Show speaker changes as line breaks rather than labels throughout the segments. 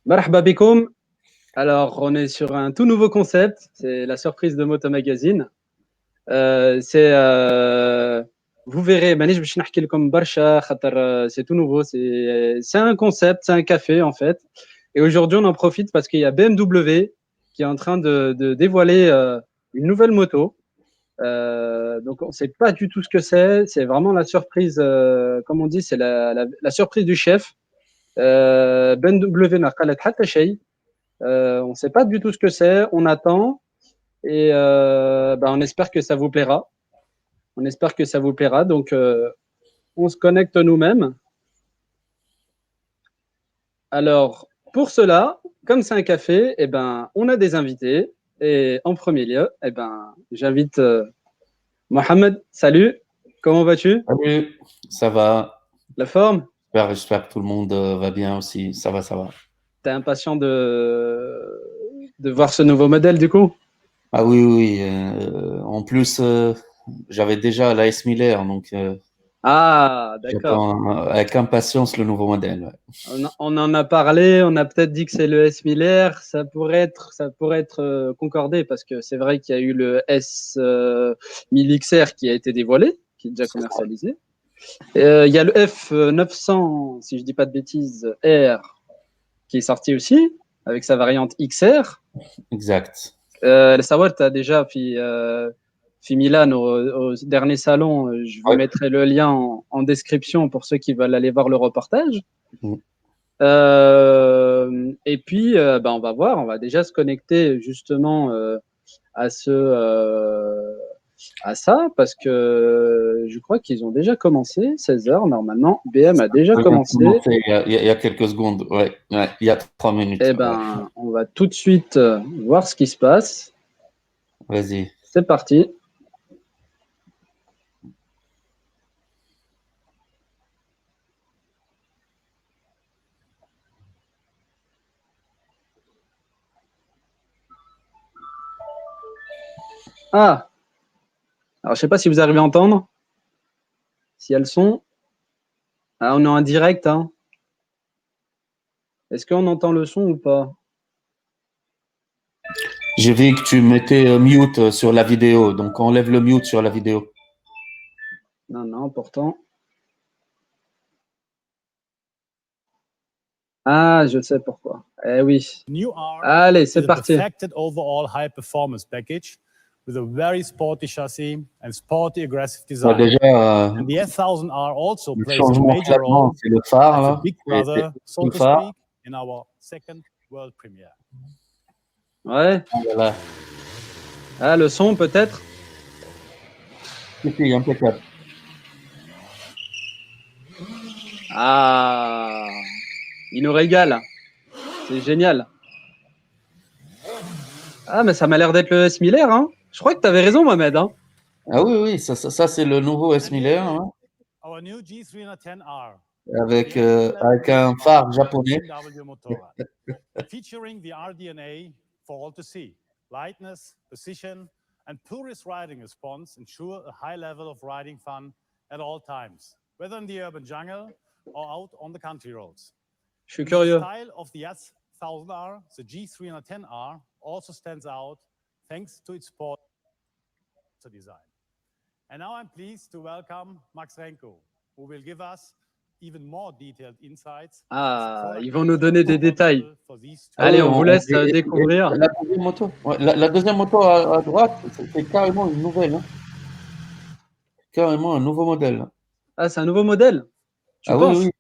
Marhaba bikoum. Alors, on est sur un tout nouveau concept, c'est la surprise de Moto Magazine. C'est, vous verrez, مانيش باش نحكي لكم برشا خاطر c'est tout nouveau, c'est un concept, c'est un café en fait. Et aujourd'hui, on en profite parce qu'il y a BMW qui est en train de dévoiler une nouvelle moto. Donc, on ne sait pas du tout ce que c'est vraiment la surprise, comme on dit, c'est la surprise du chef. BMW n'a قالت حتى شيء. On ne sait pas du tout ce que c'est, on attend et on espère que ça vous plaira. On espère que ça vous plaira. Donc, on se connecte nous-mêmes. Alors, pour cela, comme c'est un café, on a des invités. Et en premier lieu, j'invite Mohamed. Salut, comment vas-tu?
Salut, ça va?
La forme?
J'espère que tout le monde va bien aussi. Ça va, ça va.
T'es impatient de voir ce nouveau modèle du coup?
Ah oui, oui. En plus, j'avais déjà la S Miller, donc
Ah, d'accord.
j'attends avec impatience le nouveau modèle. Ouais.
On en a parlé, on a peut-être dit que c'est le S Miller, ça pourrait être concordé parce que c'est vrai qu'il y a eu le S 1000 XR qui a été dévoilé, qui est déjà commercialisé. Il y a le F 900, si je dis pas de bêtises, R, qui est sorti aussi avec sa variante XR.
Exact.
Le savoir, tu as déjà fait Milan au dernier salon. Je vous mettrai le lien en description pour ceux qui veulent aller voir le reportage.
Mm.
Et puis, on va voir, on va déjà se connecter justement à ça, parce que je crois qu'ils ont déjà commencé, 16h normalement, BM a déjà commencé.
Il y a quelques secondes, ouais, il y a 3 minutes.
On va tout de suite voir ce qui se passe.
Vas-y.
C'est parti. Ah, alors je sais pas si vous arrivez à entendre, si elles sont. Ah, on est en direct, hein. Est-ce qu'on entend le son ou pas?
J'ai vu que tu mettais mute sur la vidéo, donc enlève le mute sur la vidéo.
Non, pourtant. Ah, je sais pourquoi. Eh oui. Allez, c'est parti.
Overall high performance package with a very sporty chassis and sporty aggressive design.
Déjà,
and the S1000R also
le
plays a
changement
major role
c'est le phare
as
là.
a big brother, so to
phare.
speak, in our second world premiere.
Ouais.
Voilà.
Ah, le son peut-être.
Si, impeccable.
Ah, il nous régale. C'est génial. Ah, mais ça m'a l'air d'être le S Miller, hein. Je crois que tu avais raison, Mohamed, hein.
Ah oui, ça c'est le nouveau S Miller, hein,
Our new G310R
avec un phare japonais.
featuring the RDNA for all to see. Lightness, precision, and purest riding response ensure a high level of riding fun at all times, whether in the urban jungle or out on the country roads.
Je suis curieux.
The style of the S1000R, the G310R, also stands out thanks to its sport design. And now I'm pleased to welcome Max Renko, who will give us even more detailed insights.
Ah, ils vont nous donner des détails. Allez, on vous laisse découvrir.
La deuxième moto, la deuxième moto à droite, c'est carrément une nouvelle. Hein. Carrément un nouveau modèle.
Ah, c'est un nouveau modèle? Tu penses?
Oui.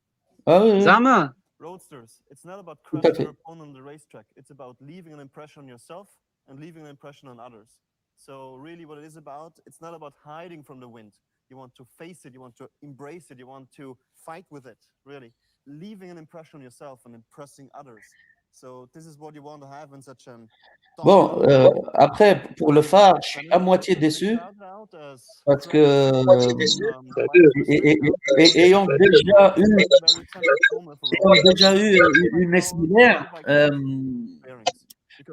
Ah oui.
Zama.
Roadsters, it's not about crushing your opponent on the racetrack. It's about leaving an impression on yourself and leaving an impression on others. So really what it is about, it's not about hiding from the wind. You want to face it, you want to embrace it, you want to fight with it, really. Leaving an impression on yourself and impressing others. So this is what you want to have in such an...
Bon, après, pour le phare, je suis à moitié déçu parce que ayant déjà eu une S Miller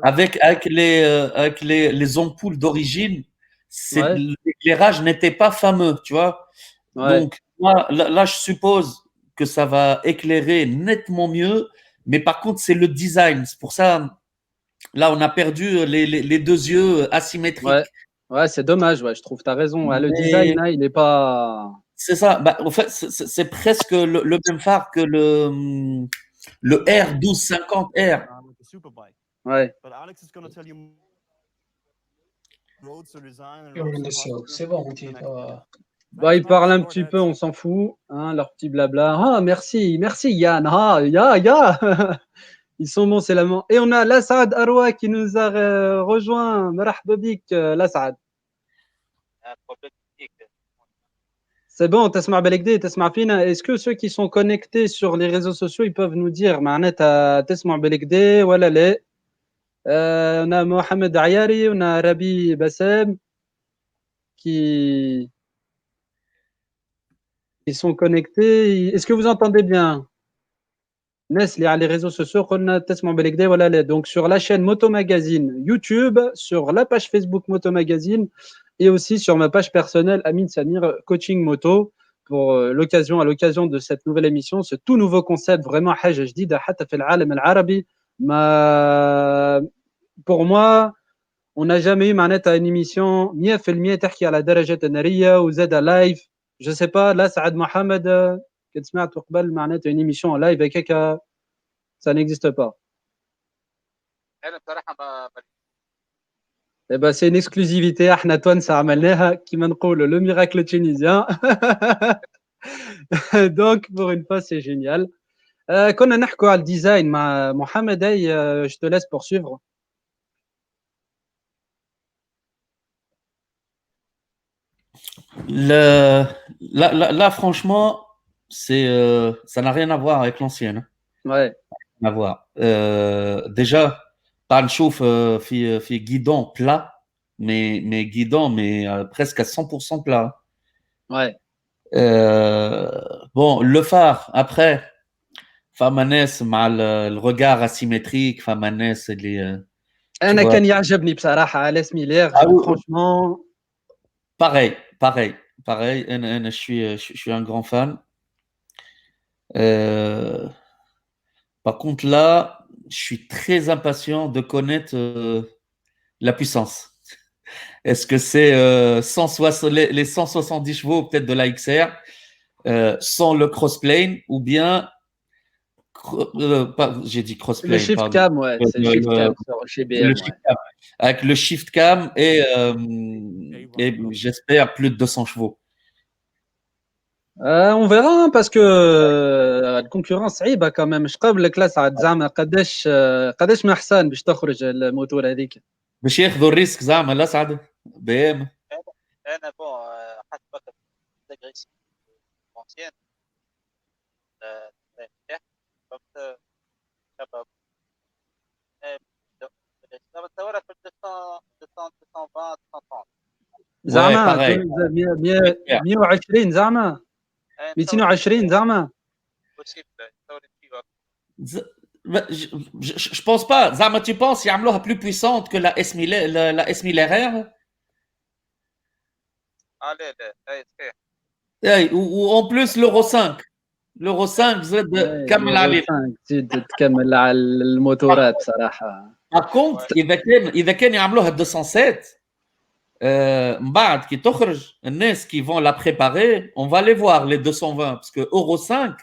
avec les ampoules d'origine, l'éclairage n'était pas fameux, tu vois. Ouais. Donc, moi, là, je suppose que ça va éclairer nettement mieux, Mais par contre, c'est le design. C'est pour ça, là, on a perdu les deux yeux asymétriques.
Ouais, c'est dommage, ouais, je trouve, tu as raison. Ouais, le
Mais-
design, là, il n'est pas.
C'est ça. Bah, en fait, c'est presque le même phare que le R1250R.
Like a superbike.
Ouais.
But Alex is going to tell you roads to design and
يوم
roads to
النسيو
posture
سي بون
and
انتي
connect.
Bah, ils
Thanks,
parlent
Max,
un
for
petit
that.
peu, on s'en fout, hein, leur petit blabla. Ah, merci, merci Yann. Ah, ya. Ils sont bons, c'est l'amant. Et on a Lassad Arwa qui nous a rejoint. Marhaba bik, Lassad. C'est bon, تسمع بالكدا تسمع فينا. Est-ce que ceux qui sont connectés sur les réseaux sociaux, ils peuvent nous dire معناتها تسمع بالكدا ولا لا؟ On a Mohamed Ayari, on a Rabi Bassem qui sont connectés. Est-ce que vous entendez bien? الناس اللي على les réseaux sociaux قلنا تسمعوا بالكدا ولا لا. Donc sur la chaîne Moto Magazine YouTube, sur la page Facebook Moto Magazine et aussi sur ma page personnelle Amine Samir Coaching Moto pour à l'occasion de cette nouvelle émission, ce tout nouveau concept vraiment حاجة جديدة حتى في العالم العربي. Pour moi, on n'a jamais eu معناتها une émission 100% تحكي على درجات النارية وزادة لايف. Je sais pas, là Saad Mohamed كنت سمعت قبل معناتها une émission en live هكاك ça n'existe pas. Eh ben, c'est une exclusivité. احنا توانسة عملناها كيما نقولوا le miracle tunisien. Donc pour une fois c'est génial. كنا نحكوا على الديزاين مع محمد. Je te laisse poursuivre.
Là, franchement, ça n'a rien à voir avec l'ancienne.
Ouais.
Rien à voir. Déjà, تعال في guidon plat, mais guidon, mais presque à 100% plat.
Ouais.
Bon, le phare, après, Famanès, le regard asymétrique, Famanès,
أنا كان يعجبني بصراحة على سميلير. Franchement.
Pareil. Je suis un grand fan. Par contre, là, je suis très impatient de connaître la puissance. Est-ce que c'est les 170 chevaux peut-être de la XR sans le crossplane ou bien j'ai dit crossplane.
Le shift cam, ouais, c'est le shift cam chez BM.
Le shift cam. Avec le shift cam et j'espère plus de 200 chevaux.
On verra parce que la concurrence صعيبة quand même. مش قبلك لا سعد زعما قداش ما حسان باش تخرج الموتور هذيك.
باش ياخذوا الريسك زعما لا سعد بي ام.
انا بون حسب تجريس اونسيان فهمت شباب الثوره في 220
زعما 120 زعما 220 زعما.
Je pense pas. Zama, tu penses يعملوها plus puissante que la S1000 RR?
لا صحيح.
Ou en plus l'Euro 5. L'Euro 5 زاد كمل عليه.
تزيد تكمل على الموتورات بصراحة.
Par contre, إذا كان يعملوها 207 من بعد كي تخرج الناس qui vont la préparer, on va les voir les 220 parce que Euro 5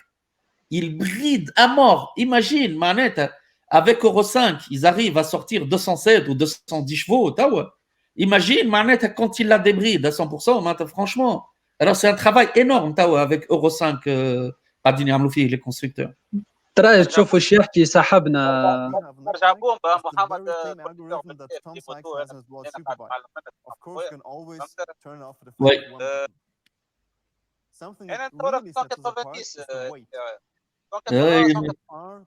ils brident à mort. Imagine, manette, avec Euro 5, ils arrivent à sortir 207 ou 210 chevaux. Imagine, manette, quand ils la débrident à 100%, manette, franchement. Alors, c'est un travail énorme, avec Euro 5, pas les constructeurs.
ترى تشوفوا شي يحكي صاحبنا
نرجع بوم محمد
Something that really sets us apart is the weight.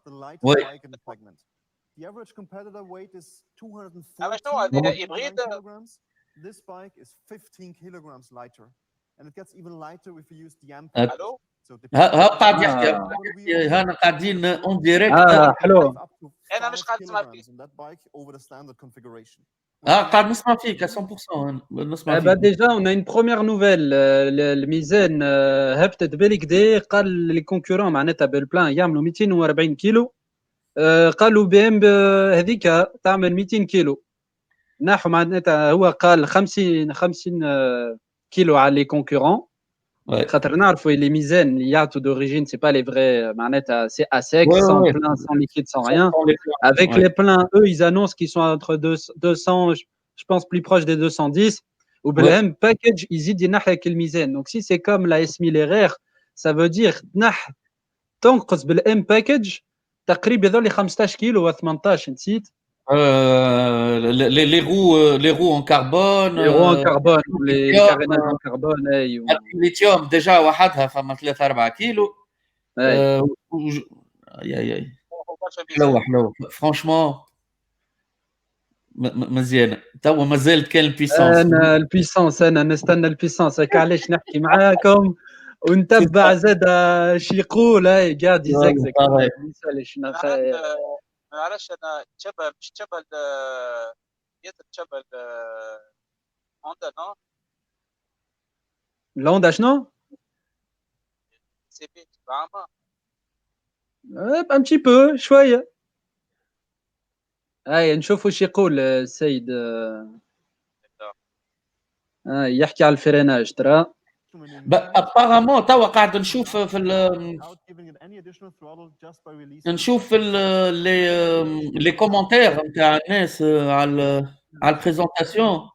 The lightest bike in the segment. The average competitor weight is 214 kilograms. This bike is 15 kilograms lighter, and it gets even lighter if you use the Ampere.
قاعدين اون ديريكت.
حلو.
انا مش قاعد نسمع فيك.
قاعد نسمع فيك à 100%. نسمع فيك.
déjà on a une première nouvelle. الميزان هبطت بالكدا. قال لي كونكورون معناتها بالبلان يعملوا 240 كيلو قالوا بي ام هذيك تعمل 200 كيلو نحو معناتها هو قال 50 كيلو على لي كونكورون
Ouais.
خاطر نعرفوا لي ميزان اللي يعطوا d'origine c'est pas les vrais معناتها c'est à sec
Ouais,
sans
ouais.
plein sans liquide sans
Sans-
rien
sans les plans.
avec
Ouais.
les pleins eux ils annoncent qu'ils sont entre 200 je pense plus proche des 210 ou بالهم package يزيد ينحك الميزان donc si c'est comme la S1000 RR ça veut dire تنقص بالام باكج تقريبا يظل 15 كيلو و 18 نسيت
Les roues en carbone,
les roues en carbone les
lithium,
carénages en carbone ايوه
الليثيوم ديجا وحدها فما 3 4 كيلو.
اي
اي اي اي
برشا ميزان.
حلوه فرانشمون مزيانه توا مازالت كان البيسونس.
انا البيسونس انا نستنى البيسونس هكا علاش نحكي معاكم ونتبع زاد شي يقول هاي قاعد يزقزق ما يسالش
ما عرفش انا تشبه مش تشبه تشبه هوندا نو
الهوندا شنو؟
سي بي بعمر
ان بتي بو شويه هاي نشوف واش يقول السيد يحكي على الفريناج ترى
ابارامون توا قاعد نشوف في نشوف لي كومونتير نتاع الناس على البريزونطاسيون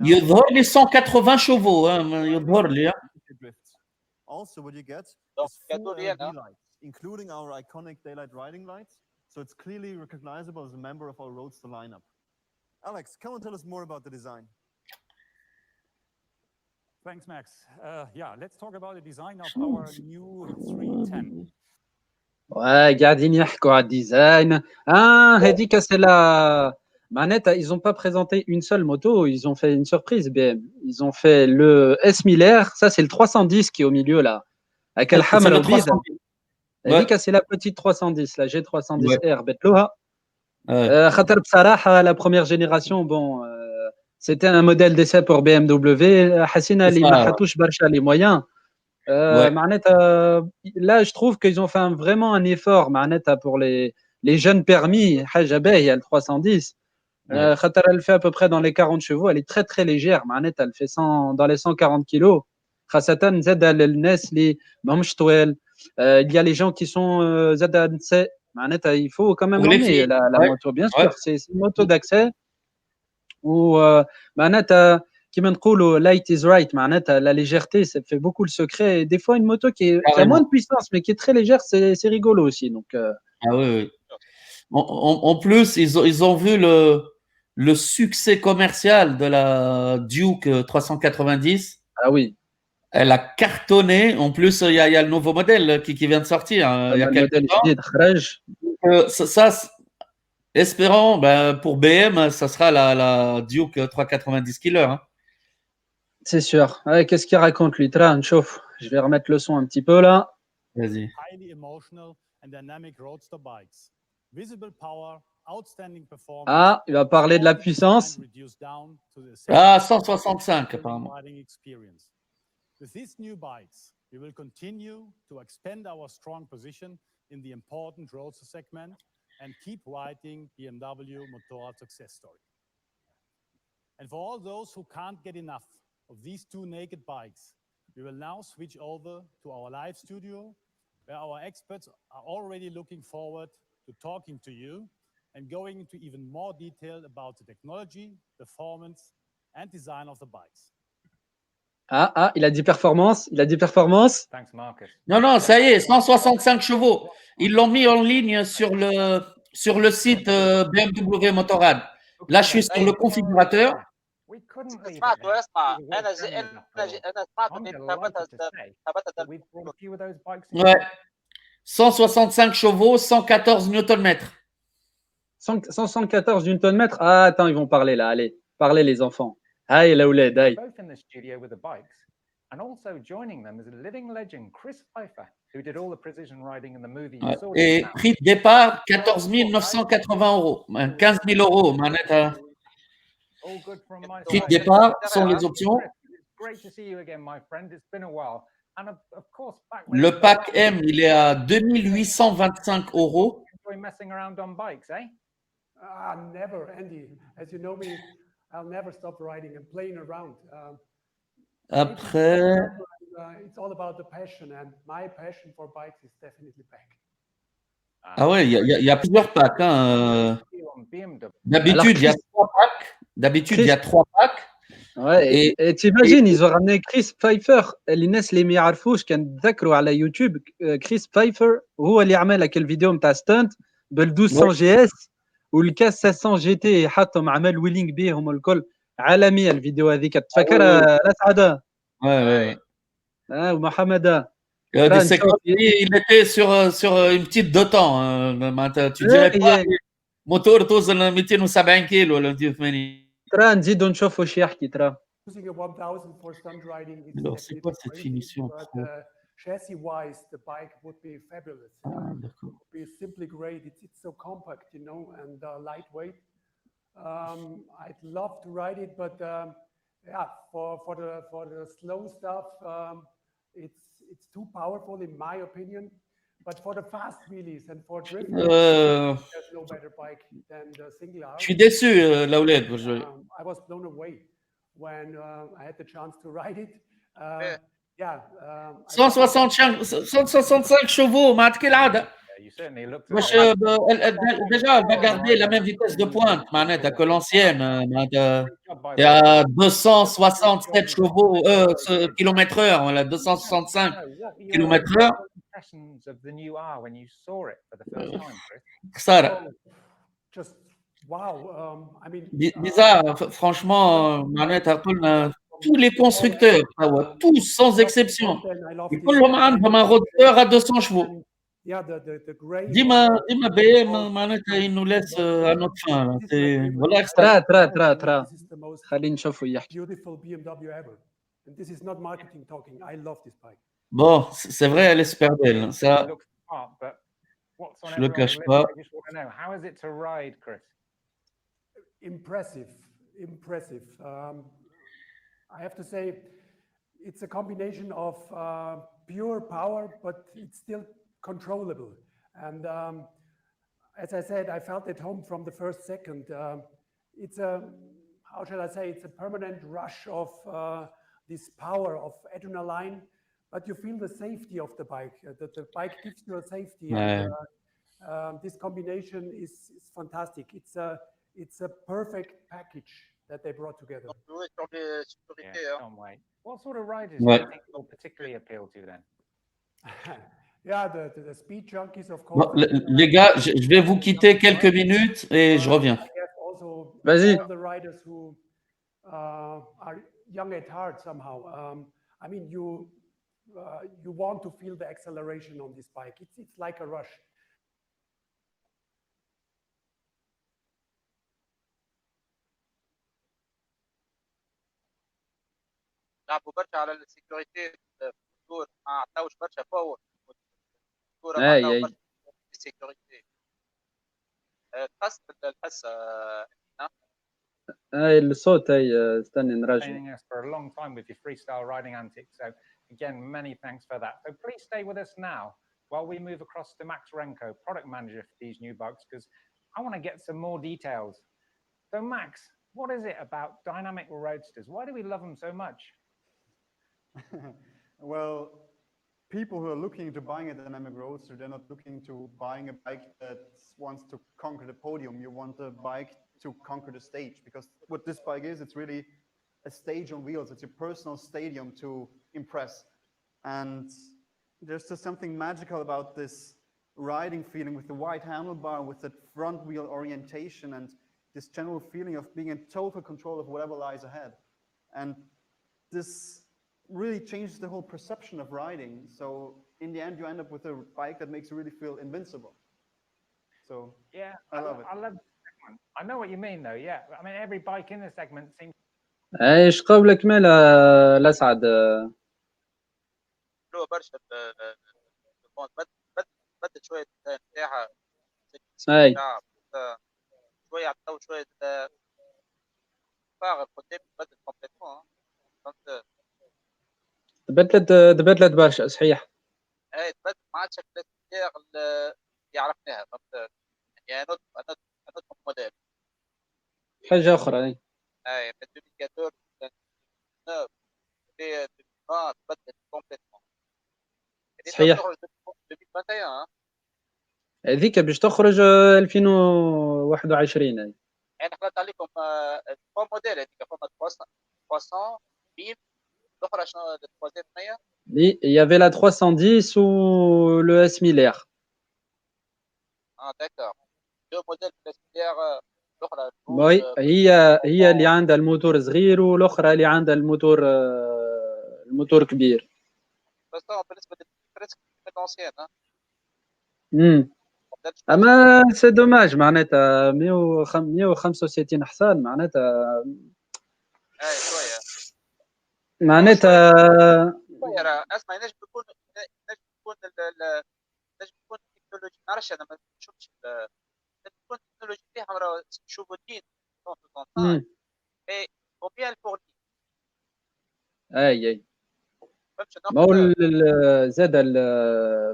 يظهر لي 180 شوفو يظهر لي.
Also what you get
Donc,
is full
cadeau
LED
liens,
lights, including our iconic daylight riding lights. So it's clearly recognizable as a member of our Roadster lineup. Alex, come and tell us more about the design.
Thanks, Max. Yeah, let's talk about the design of our new 310.
قاعدين يحكوا على الديزاين هذيك سي لا معناتها ils ont pas présenté une seule moto ils ont fait une surprise BM ils ont fait le S1000 R ça c'est le 310 qui est au milieu là avec الحمراء وبيضاء هذيك c'est la petite 310 la G310 R بدلوها خاطر بصراحه la première génération bon c'était un modèle d'essai pour BMW حسينا اللي ما حطوش برشا les moyens معناتها là je trouve qu'ils ont fait vraiment un effort معناتها pour les jeunes permis حاجه باهيه ال 310 خاطر elle fait à peu près dans les 40 chevaux elle est très très légère معناتها elle fait 100 dans les 140 kilos خاصه زاد للناس اللي ماهمش طوال il y a les gens qui sont زاد نساء معناتها il faut quand même l'emmener la moto bien sûr c'est une moto d'accès ou معناتها qui نقولوا light is right معناتها la légèreté ça fait beaucoup le secret et des fois une moto qui a moins de puissance mais qui est très légère c'est rigolo aussi donc
ah oui, oui. En plus ils ont vu le succès commercial de la Duke 390.
Ah oui.
Elle a cartonné. En plus, il y a le nouveau modèle qui vient de sortir. Il y a quelques temps. Ça, espérons, pour BM, ça sera la Duke 390 Killer. Hein.
C'est sûr. Ouais, qu'est-ce qu'il raconte, lui? Chauffe. Je vais remettre le son un petit peu là.
Vas-y.
Highly emotional and dynamic roadster bikes. Visible power, outstanding performance.
Ah, il va parler de la puissance.
Ah, 165 apparemment.
With these new bikes, we will continue to expand our strong position in the important roadster segment and keep writing BMW Motorrad success story. And for all those who can't get enough of these two naked bikes, we will now switch over to our live studio, where our experts are already looking forward to talking to you and going into even more detail about the technology, performance, and design of the bikes.
Il a dit performance. Il a dit performance.
Thanks, Marcus.
Non, ça y est, 165 chevaux. Ils l'ont mis en ligne sur le site BMW Motorrad. Là, je suis sur le configurateur. Ouais. 165 chevaux, 114 Nm.
114 Nm. Ah, attends, ils vont parler là. Allez, parlez les enfants. Aïe, la ouled, aïe.
And also joining them is a living legend, Chris Pfeiffer, who did all the precision riding in the movie.
Et prix de départ, 14 980 euros. 15 000 euros, manette. Prix de départ sont les options. Le pack M, il est à 2825 euros.
messing around on bikes, eh?
Never, Andy. As you know me, I'll never stop riding and playing around.
Après,
It's all about the passion, and my passion for bikes is definitely back.
ah ouais, il y a plusieurs packs. Hein.
On BMW.
D'habitude, il y a
Chris-
3 packs. D'habitude, il y a 3 packs.
Ouais, et t'imagines, ils ont ramené Chris Pfeiffer. الناس اللي ما يعرفوش كان تذكروا على يوتيوب كريس بايفر هو اللي عمل هاك الفيديو نتاع ستانت بال 1200 جي اس والكاس 700 جي تي حطهم عمل ويلينج بيهم الكل عالميه الفيديو هذيك تفكرها لا سعاده
Ouais.
ومحمد
Des séquences, il était sur une petite deux temps. Tu dirais pas moteur توصل 270 كيلو ولا 280.
ترى نزيدوا نشوفوا واش يحكي ترى.
Using a 1000 for stunt riding is
Alors, c'est quoi cette finition
but
pro?
chassis-wise, the bike would be fabulous.
Ah, d'accord.
Would be simply great. It's so compact, you know, and lightweight. I'd love to ride it, but yeah, for the slow stuff, it's too powerful in my opinion. But for the fast wheelies and for drifting, there's no better bike than the single R.
Je suis déçu, Laouled.
I was blown away when I had the chance to ride it. Yeah.
165 chevaux, ما عاد العادة.
You certainly looked at
Moi,
it.
déjà, elle va garder la même vitesse de pointe, معناتها que l'ancienne. Il y a 267 chevaux, km/h, voilà, 265 km/h.
Impressions of the new R when you saw it for the first time, Chris?
خسارة.
Just wow. I mean,
Bizarre, franchement, معناتها قلنا tous les constructeurs, tous sans exception, كلهم عندهم un roadster à 200 chevaux.
Yeah, the gray.
ديما BM معناتها ils nous laissent à notre fin. والله خسارة.
ترى خلينا نشوفوا يحكي.
Beautiful BMW ever. And this is not marketing talking. I love this bike.
Bon, c'est vrai, elle est super belle. Ça,
It looks smart, but what's on
je le
everyone's
cache
list?
pas.
I just want to know, how is it to ride, Chris?
Impressive. I have to say, it's a combination of pure power, but it's still controllable. And as I said, I felt at home from the first second. It's a, how shall I say, it's a permanent rush of this power of adrenaline, but you feel the safety of the bike. The bike gives you a safety.
Ouais.
And this combination is fantastic. It's a perfect package that they brought together.
Oui, sur les sécurités.
Yeah,
Hein.
can't wait. What sort of riders
Ouais.
do you think will particularly appeal to then?
Yeah, the speed junkies, of course.
Bon, les gars, je vais vous quitter quelques minutes et je reviens.
I guess also
Vas-y.
all the riders who are young at heart somehow. I mean, you want to feel the acceleration on this bike. It's like a rush.
لعبوا برشا على السيكوريتي في الدور ما عطاوش برشا باور الدور
أي،
ما عطاو
أي.
برشا السيكوريتي تحس بالحس
هاي الصوت هاي استني نراجع.
Entertaining us for a long time with your freestyle riding antics. So again, many thanks for that. So please stay with us now while we move across to Max Renko, product manager for these new bikes, because I want to get some more details. So Max, what is it about dynamic roadsters? Why do we love them so much?
Well, people who are looking into buying a dynamic roadster, they're not looking to buying a bike that wants to conquer the podium. You want a bike to conquer the stage, because what this bike is, it's really a stage on wheels. It's your personal stadium to impress. And there's just something magical about this riding feeling with the wide handlebar, with the front wheel orientation, and this general feeling of being in total control of whatever lies ahead. And this really changes the whole perception of riding. So in the end, you end up with a bike that makes you really feel invincible. So
Yeah,
I love it.
I love the segment. I know what you mean, though. Yeah, I mean, every bike in the segment seems
ايش قولك مالا الاسعد؟
حلوه برشا بدت شويه نتاعها
أي.
شويه عطاو شويه فاغر قدام بدت كومبليتمون فهمت
تبدلت برشا صحيح.
اي تبدل ما عادش الكلاسيكير اللي عرفناها فهمت a un autre modèle.
حاجه اخرى أي.
من 2014 2019 2020 تبدلت complètement.
صحيح
2021
هذيك باش تخرج 2021 أي.
انا خلطت عليكم 3 موديل هذيك فما 300 بيم الاخرى شنو التوازيت معايا
Il y avait la 310 ou le S millaire.
داكور دو موديل سبيسيال الاخرى
وي هي اللي عندها الموتور صغير والاخرى اللي عندها الموتور كبير.
بس بالنسبه للبريسك لونسيان
اما سي دوماج معناتها 165 حصان معناتها
شويه
معناتها
شويه اسمع نجم يكون التكنولوجيا ما نعرفش انا ما نشوفش تكون التكنولوجيا فيها راه نشوفوا الدين اي كومبيان البورتي
اي ما هو زاد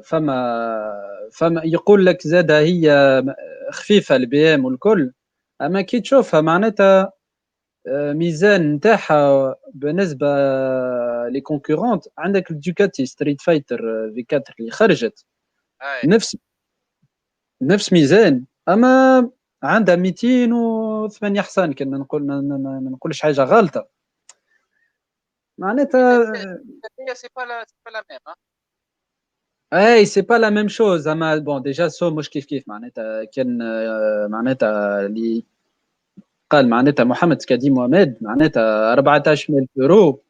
فما يقول لك زاد هي خفيفه البي ام والكل اما كي تشوفها معناتها ميزان نتاعها بالنسبه لي كونكورونت عندك الدوكاتي ستريت فايتر في 4 اللي خرجت نفس ميزان اما عندها 208 حصان كنا نقول ما نقولش حاجه غلطه معناتها
سي با لا ميم
اي سي با لا ميم شوز اما بون ديجا سو مش كيف معناتها كان معناتها اللي قال معناتها محمد سكادي محمد معناتها 14000 يورو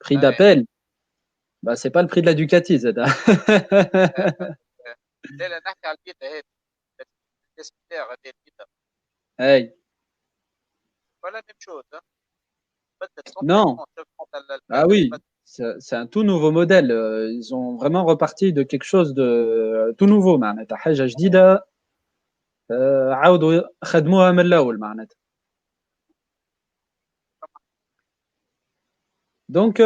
بري دابيل با سي با البري دو لا دوكاتي زاد
لا نحكي على البيتا هذه السبير هذه البيتا
اي
ولا ميم شوز
Non. Ah oui, c'est un tout nouveau modèle. Ils ont vraiment reparti de quelque chose de tout nouveau معناتها حاجة جديدة عاودوا خدموها من الأول معناتها. Donc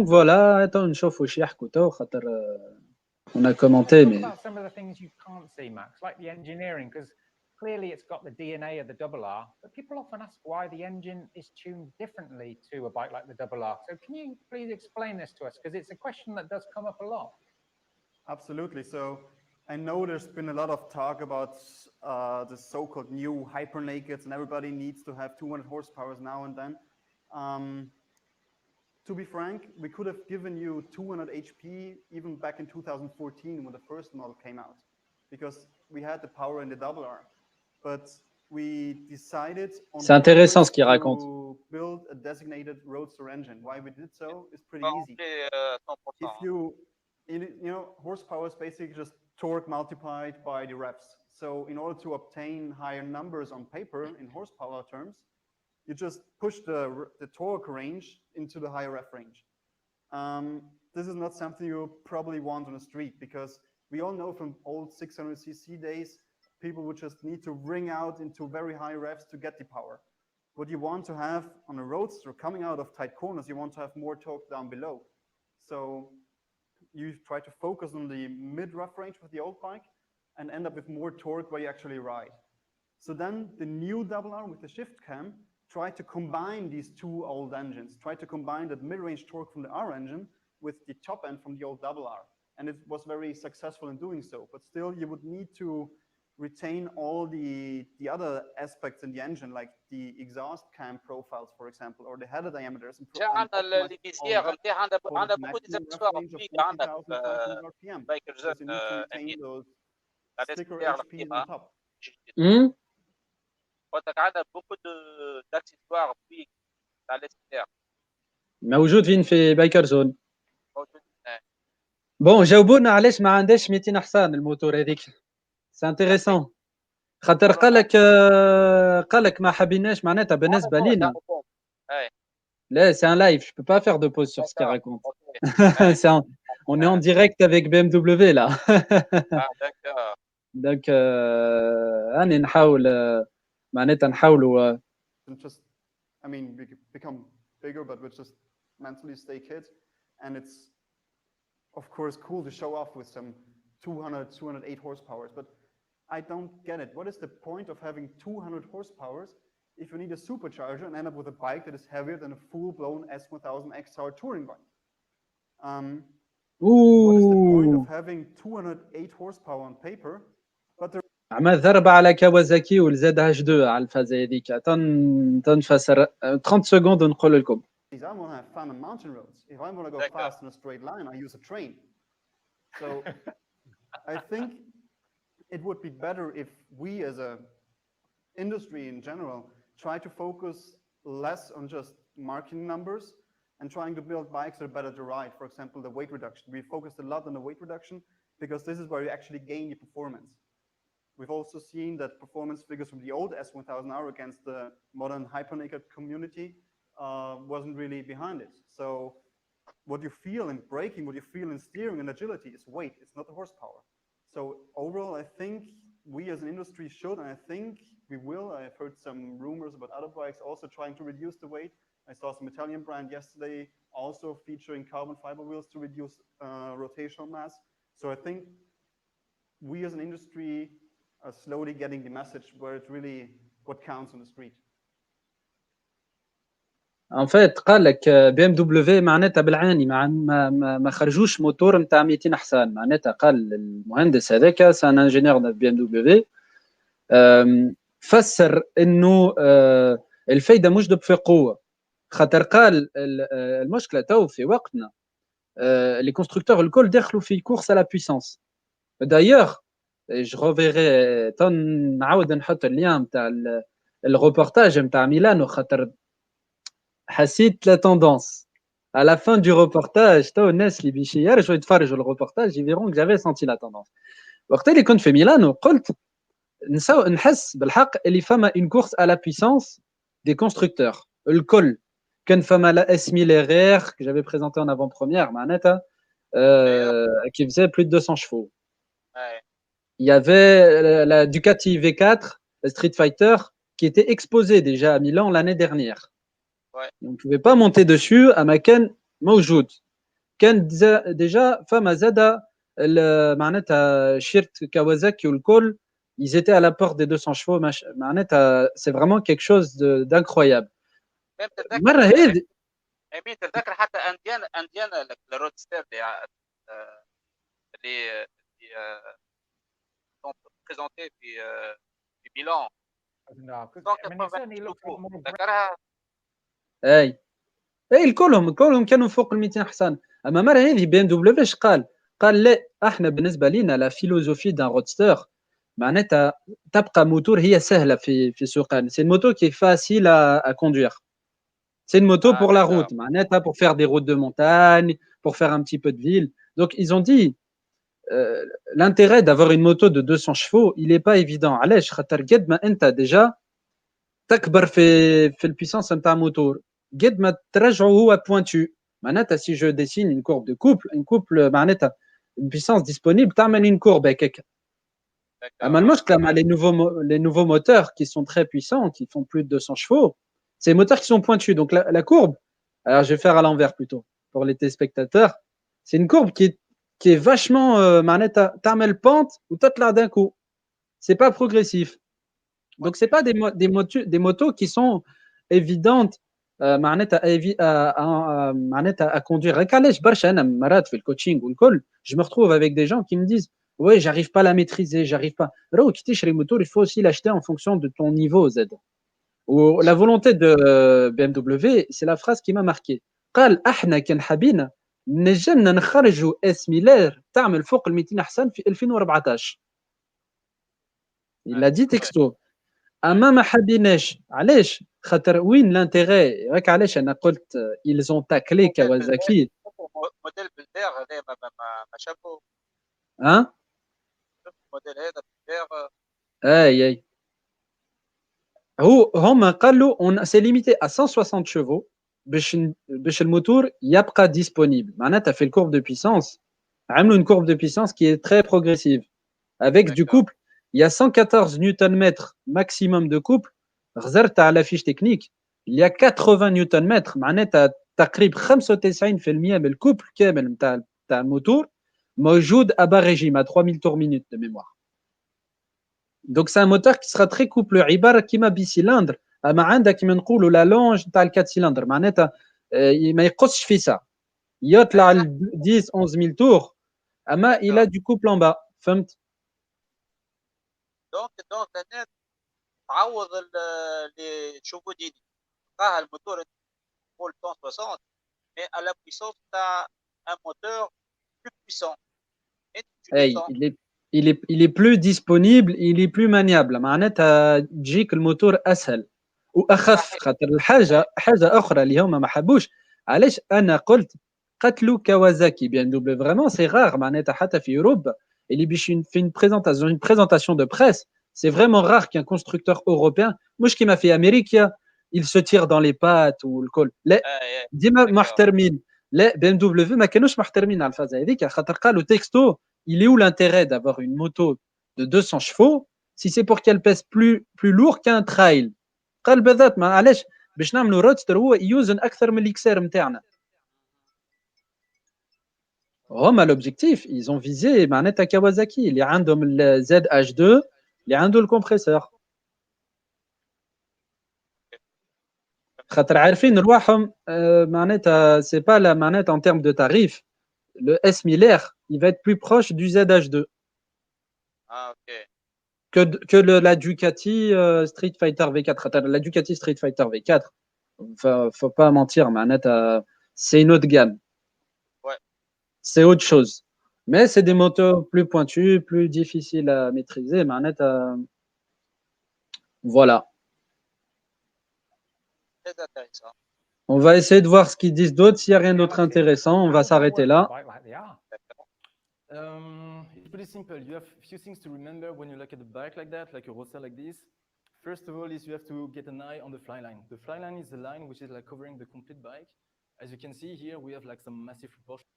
voilà, attends نشوف واش يحكوا تو خاطر on a commenté mais
about some of the things you can't see, Max, like the engineering, because clearly it's got the DNA of the R, but people often ask why the engine is tuned differently to a bike like the R. So can you please explain this to us? Because it's a question that does come up a lot.
Absolutely. So I know there's been a lot of talk about the so-called new hyper nakeds, and everybody needs to have 200 horsepower now and then. To be frank, we could have given you 200 HP even back in 2014 when the first model came out, because we had the power in the R. But we decided on
c'est intéressant ce qu'il raconte.
to build a designated roadster engine. Why we did so is pretty easy. If you know, horsepower is basically just torque multiplied by the revs. So in order to obtain higher numbers on paper in horsepower terms, you just push the torque range into the higher ref range. This is not something you probably want on the street, because we all know from old 600cc days, people would just need to ring out into very high revs to get the power. What you want to have on a roadster coming out of tight corners, you want to have more torque down below. So you try to focus on the mid rough range with the old bike and end up with more torque where you actually ride. So then the new R with the shift cam try to combine these two old engines, try to combine that mid-range torque from the R engine with the top end from the old R. And it was very successful in doing so. But still, you would need to retain all the other aspects in the engine, like the exhaust cam profiles, for example, or the header diameters. Sticker HPs on top.
قلت عندنا beaucoup d'accessoires فيك تاع الاستير
موجود فين في بايكر زون بون جاوبونا علاش ما عندهاش 200 حصان الموتور هذيك سي انتريسون خاطر قال لك ما حبيناش معناتها بالنسبه لينا لا سي ان لايف je peux pas faire de pause sur ce qu'il raconte on est en direct avec BMW là donc راني نحاول معناتها نحاولوا
just I mean we become bigger but we just mentally stay kids, and it's of course cool to show off with some 208 horsepower, but I don't get it. What is the point of having 200 horsepower if you need a supercharger and end up with a bike that is heavier than a full-blown S1000 XR touring bike? What is the point of having 208 horsepower on paper, but the
عمل ضربة على كawasaki والزد H2 على الفازة هذيك تنفسر 30 سكوند ونقول لكم.
I want to have fun on mountain roads. If I want to go fast in a straight line, I use a train. So I think it would be better if we as a industry in general try to focus less on just marketing numbers and trying to build bikes that are better to ride. For example, the weight reduction. We focused a lot on the weight reduction because this is where you actually gain your performance. We've also seen that performance figures from the old S1000R against the modern hypernaked community wasn't really behind it. So what you feel in braking, what you feel in steering and agility is weight, it's not the horsepower. So overall, I think we as an industry should, and I think we will. I've heard some rumors about other bikes also trying to reduce the weight. I saw some Italian brand yesterday also featuring carbon fiber wheels to reduce rotational mass. So I think we as an industry are slowly getting the message where it's really what counts on the street.
En fait قال لك بي ام دبليو معناتها بالعاني ما خرجوش موتور نتاع 200 حصان. معناتها قال المهندس هذاك سان انجينيور بي ام دبليو فسر انه الفايده مجدب في قوه. خاطر قال المشكله تو في وقتنا لي كونستركتور الكل دخلوا في كورس على بويسانس. دايوغ جو ريفيري نعاود نحط اللين نتاع الروبورتاج نتاع ميلانو خاطر حسيت لا توندونس à la fin du reportage تو الناس اللي باش يرجعوا يتفرجوا الروبورتاج يفيرون que j'avais senti la tendance. وقت اللي كنت في ميلانو قلت نحس بالحق اللي فما une course à la puissance des constructeurs الكل. كان فما la S1000 RR que j'avais présenté en avant-première معناتها qui faisait plus de 200 chevaux. Il y avait la Ducati V4 la Street Fighter qui était exposée déjà à Milan l'année dernière. Donc, on ne pouvait pas monter dessus. À Macan, موجود. كان déjà فما زادا معناتها شيرت كawasaki والكل ils étaient à la porte des 200 chevaux معناتها c'est vraiment quelque chose d'incroyable.
مرة هذه امين تتذكر حتى انديانا الرودستر اللي sont présentés في ميلان. تذكرها؟
اي الكلهم كانوا فوق ال 200 حصان. اما مره هذه بي ام دبليو ايش قال لا احنا بالنسبه لنا لا فيلوزوفي دان رودستر معناتها تبقى موتور هي سهله في سوقان. سي موتور كي فاسيل ا كوندوير. سي une moto pour la route معناتها pour faire des routes de montagne, pour faire un petit peu de ville. Donc ils ont dit l'intérêt d'avoir une moto de 200 chevaux, il est pas évident. علاش خاطر قد ما انت déjà تكبر في البيسانس نتاع موتور قد ما ترجعه هو pointu. معناتها si je dessine une courbe de couple معناتها une puissance disponible تعمل une courbe هكاك. اما المشكله مع les nouveaux moteurs qui sont très puissants qui font plus de 200 chevaux, c'est les moteurs qui sont pointus. Donc la courbe, alors je vais faire à l'envers plutôt pour les téléspectateurs, c'est une courbe qui est vachement معناتها تعمل pente ou تطلع d'un coup. C'est pas progressif. Donc c'est pas des motos qui sont évidentes معناتها à conduire. علاش برشا انا مرات في الكوتشينغ والكل je me retrouve avec des gens qui me disent ouais j'arrive pas à la maîtriser, j'arrive pas. راهو كي تشري موتور il faut aussi l'acheter en fonction de ton niveau Z. Ou la volonté de BMW, c'est la phrase qui m'a marqué. قال احنا كان حابين نجمنا نخرجوا S1000 تعمل فوق ال 200 حصان في 2014. Il l'a dit texto. اما ما حبيناش علاش خاطر وين لانتيغي راك علاش انا قلت ils ont taclé Kawasaki.
موديل بالفير هذا ما شافوا
ها
الموديل هذا بالفير
اي هما قالوا on s'est limité à 160 chevaux باش الموتور يبقى disponible. معناتها في الcourbe de puissance عملوا une courbe de puissance qui est très progressive avec du couple. Il y a 114 Nm maximum de couple. غزرت على fiche technique. Il y a 80 Nm. معناتها تقريبا 95% من الكوبل كامل نتاع الموتور موجود à bas régime à 3000 tours minute de mémoire. Donc c'est un moteur qui sera très couplé. عبارة كيما بيسيلندر اما عندها كيما نقولوا لا لونج تاع ال 4 سيلندر معناتها ما يقصش في ساعه يطلع ل 10 11000 تور اما الى دو كوبل ان با فهمت
دونك هنا تعوض اللي تشوفوا دي تلقاها الموتور بول 160 مي à la puissance تاع un moteur plus puissant.
اي il est plus disponible, il est plus maniable معناتها تجيك الموتور اسهل واخف خاطر حاجه اخرى اللي هما ما حبوش علاش انا قلت قتلوا كوازاكي بي ام دبليو فريمون سي رار معناتها حتى في اوروبا اللي باش في une présentation de presse c'est vraiment rare qu'un constructeur européen مش كيما في امريكا il se tire dans les pattes والكل لا ديما محترمين لا بي ام دبليو ما كانوش محترمين على الفازه هذيك خاطر قالوا تكستو il est où l'intérêt d'avoir une moto de 200 chevaux si c'est pour qu'elle pèse plus lourd qu'un trail قال بالذات ما علاش باش نعملوا روتستر هو يوزن اكثر من الاكسير نتاعنا هما l'objectif ils ont visé معناتها كawasaki اللي عندهم ال ZH2 اللي عنده الكمبريسور خاطر عارفين رواحهم معناتها سي با لا معناتها en termes de tarif le S Miller il va être plus proche du ZH2 que la Ducati Street Fighter V4 la Ducati Street Fighter V4 faut pas mentir معناتها c'est une autre gamme c'est autre chose mais c'est des moteurs plus pointus plus difficiles à maîtriser معناتها voilà
très intéressant.
On va essayer de voir ce qu'ils disent d'autre. S'il n'y a rien d'autre intéressant, on va s'arrêter là.
It's pretty simple. You have a few things to remember when you look at a bike like that, like a roadster like this. First of all, is you have to get an eye on the fly line. The fly line is the line which is like covering the complete bike. As you can see here, we have like some massive proportion.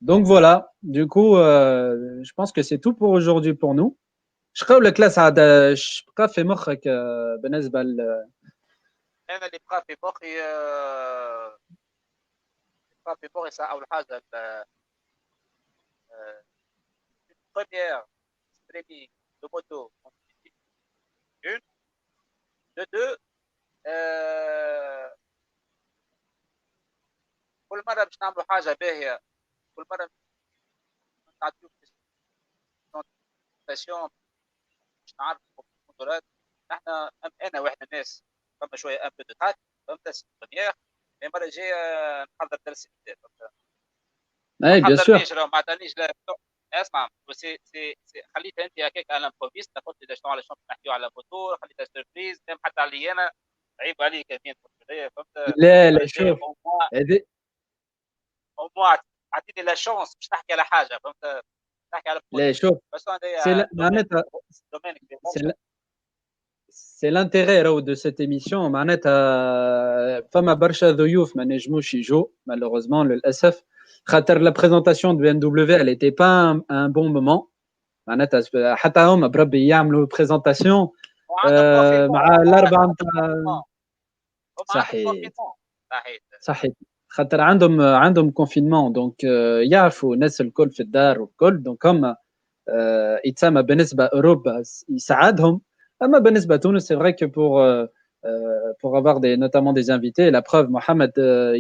Donc voilà. Du coup, je pense que c'est tout pour aujourd'hui pour nous. شقاو الكلاس عاد شقا في مخك بالنسبه
انا اللي بقى في مخي ساعه اول حاجه première streaming de moto une de deux كل مره باش نعملوا حاجه باهيه كل مره نعطيو بريسيون نعرف الموتورات احنا انا واحد الناس فما شويه ام بو تاك فهمت البريمير المره الجايه نحضر درس جديد
اي بيان سور
ما عطانيش اسمع سي خليتها انت هكاك على امبروفيست قلت لي شنو نحكيو على موتور خليتها سيربريز حتى علي انا عيب عليك كاين فهمت
لا شوف هذه
اعطيني لا شونس باش نحكي على حاجه فهمت
لا شوف c'est l'intérêt de cette émission معناتها فما برشا ضيوف ما نجموش يجوا malheureusement للاسف خاطر la présentation de BMW elle était pas un bon moment معناتها حتى هما بربي يعملوا présentation مع الاربعه نتاع صحيح خاطر عندهم كونفينمون دونك يعرفوا الناس الكل في الدار والكل دونك هم يتسمى بالنسبه اوروبا يساعدهم اما بالنسبه تونس c'est vrai que pour avoir notamment des invités la preuve Mohamed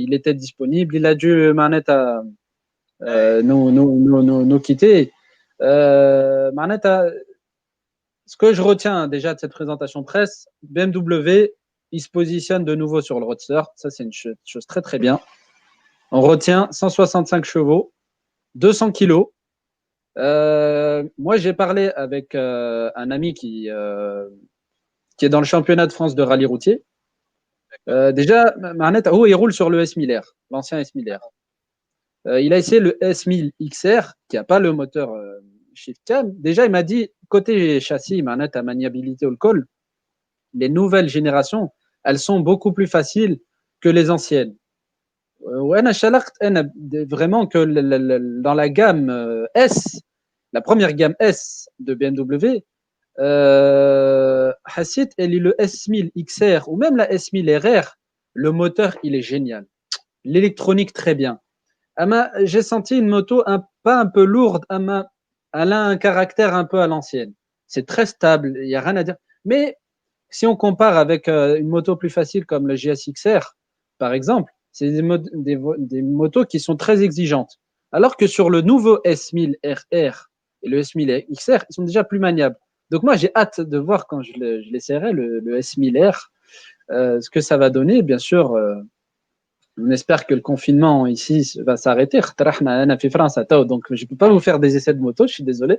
il était disponible il a dû معناتها nous quitter معناتها ce que je retiens déjà de cette présentation presse BMW il se positionne de nouveau sur le roadster ça c'est une chose très très bien. On retient 165 chevaux, 200 kilos. Moi, j'ai parlé avec un ami qui est dans le championnat de France de rallye routier. Déjà, il roule sur le S Miller, l'ancien S Miller. Il a essayé le S1000 XR, qui n'a pas le moteur shift cam. Déjà, il m'a dit, côté châssis, à maniabilité au col, les nouvelles générations, elles sont beaucoup plus faciles que les anciennes. وانا شلقت انا vraiment que dans la gamme S la première gamme S de BMW حسيت le S1000 XR ou même la S1000 RR le moteur il est génial l'électronique très bien j'ai senti une moto pas un peu lourde, elle a un caractère un peu à l'ancienne. C'est très stable, il n'y a rien à dire. Mais si on compare avec une moto plus facile comme le GSX-R, par exemple, c'est des motos qui sont très exigeantes. Alors que sur le nouveau S1000RR et le S1000XR, ils sont déjà plus maniables. Donc moi, j'ai hâte de voir quand je l'essaierai, le S1000R, ce que ça va donner. Bien sûr, on espère que le confinement ici va s'arrêter. Donc, je ne peux pas vous faire des essais de moto, je suis désolé.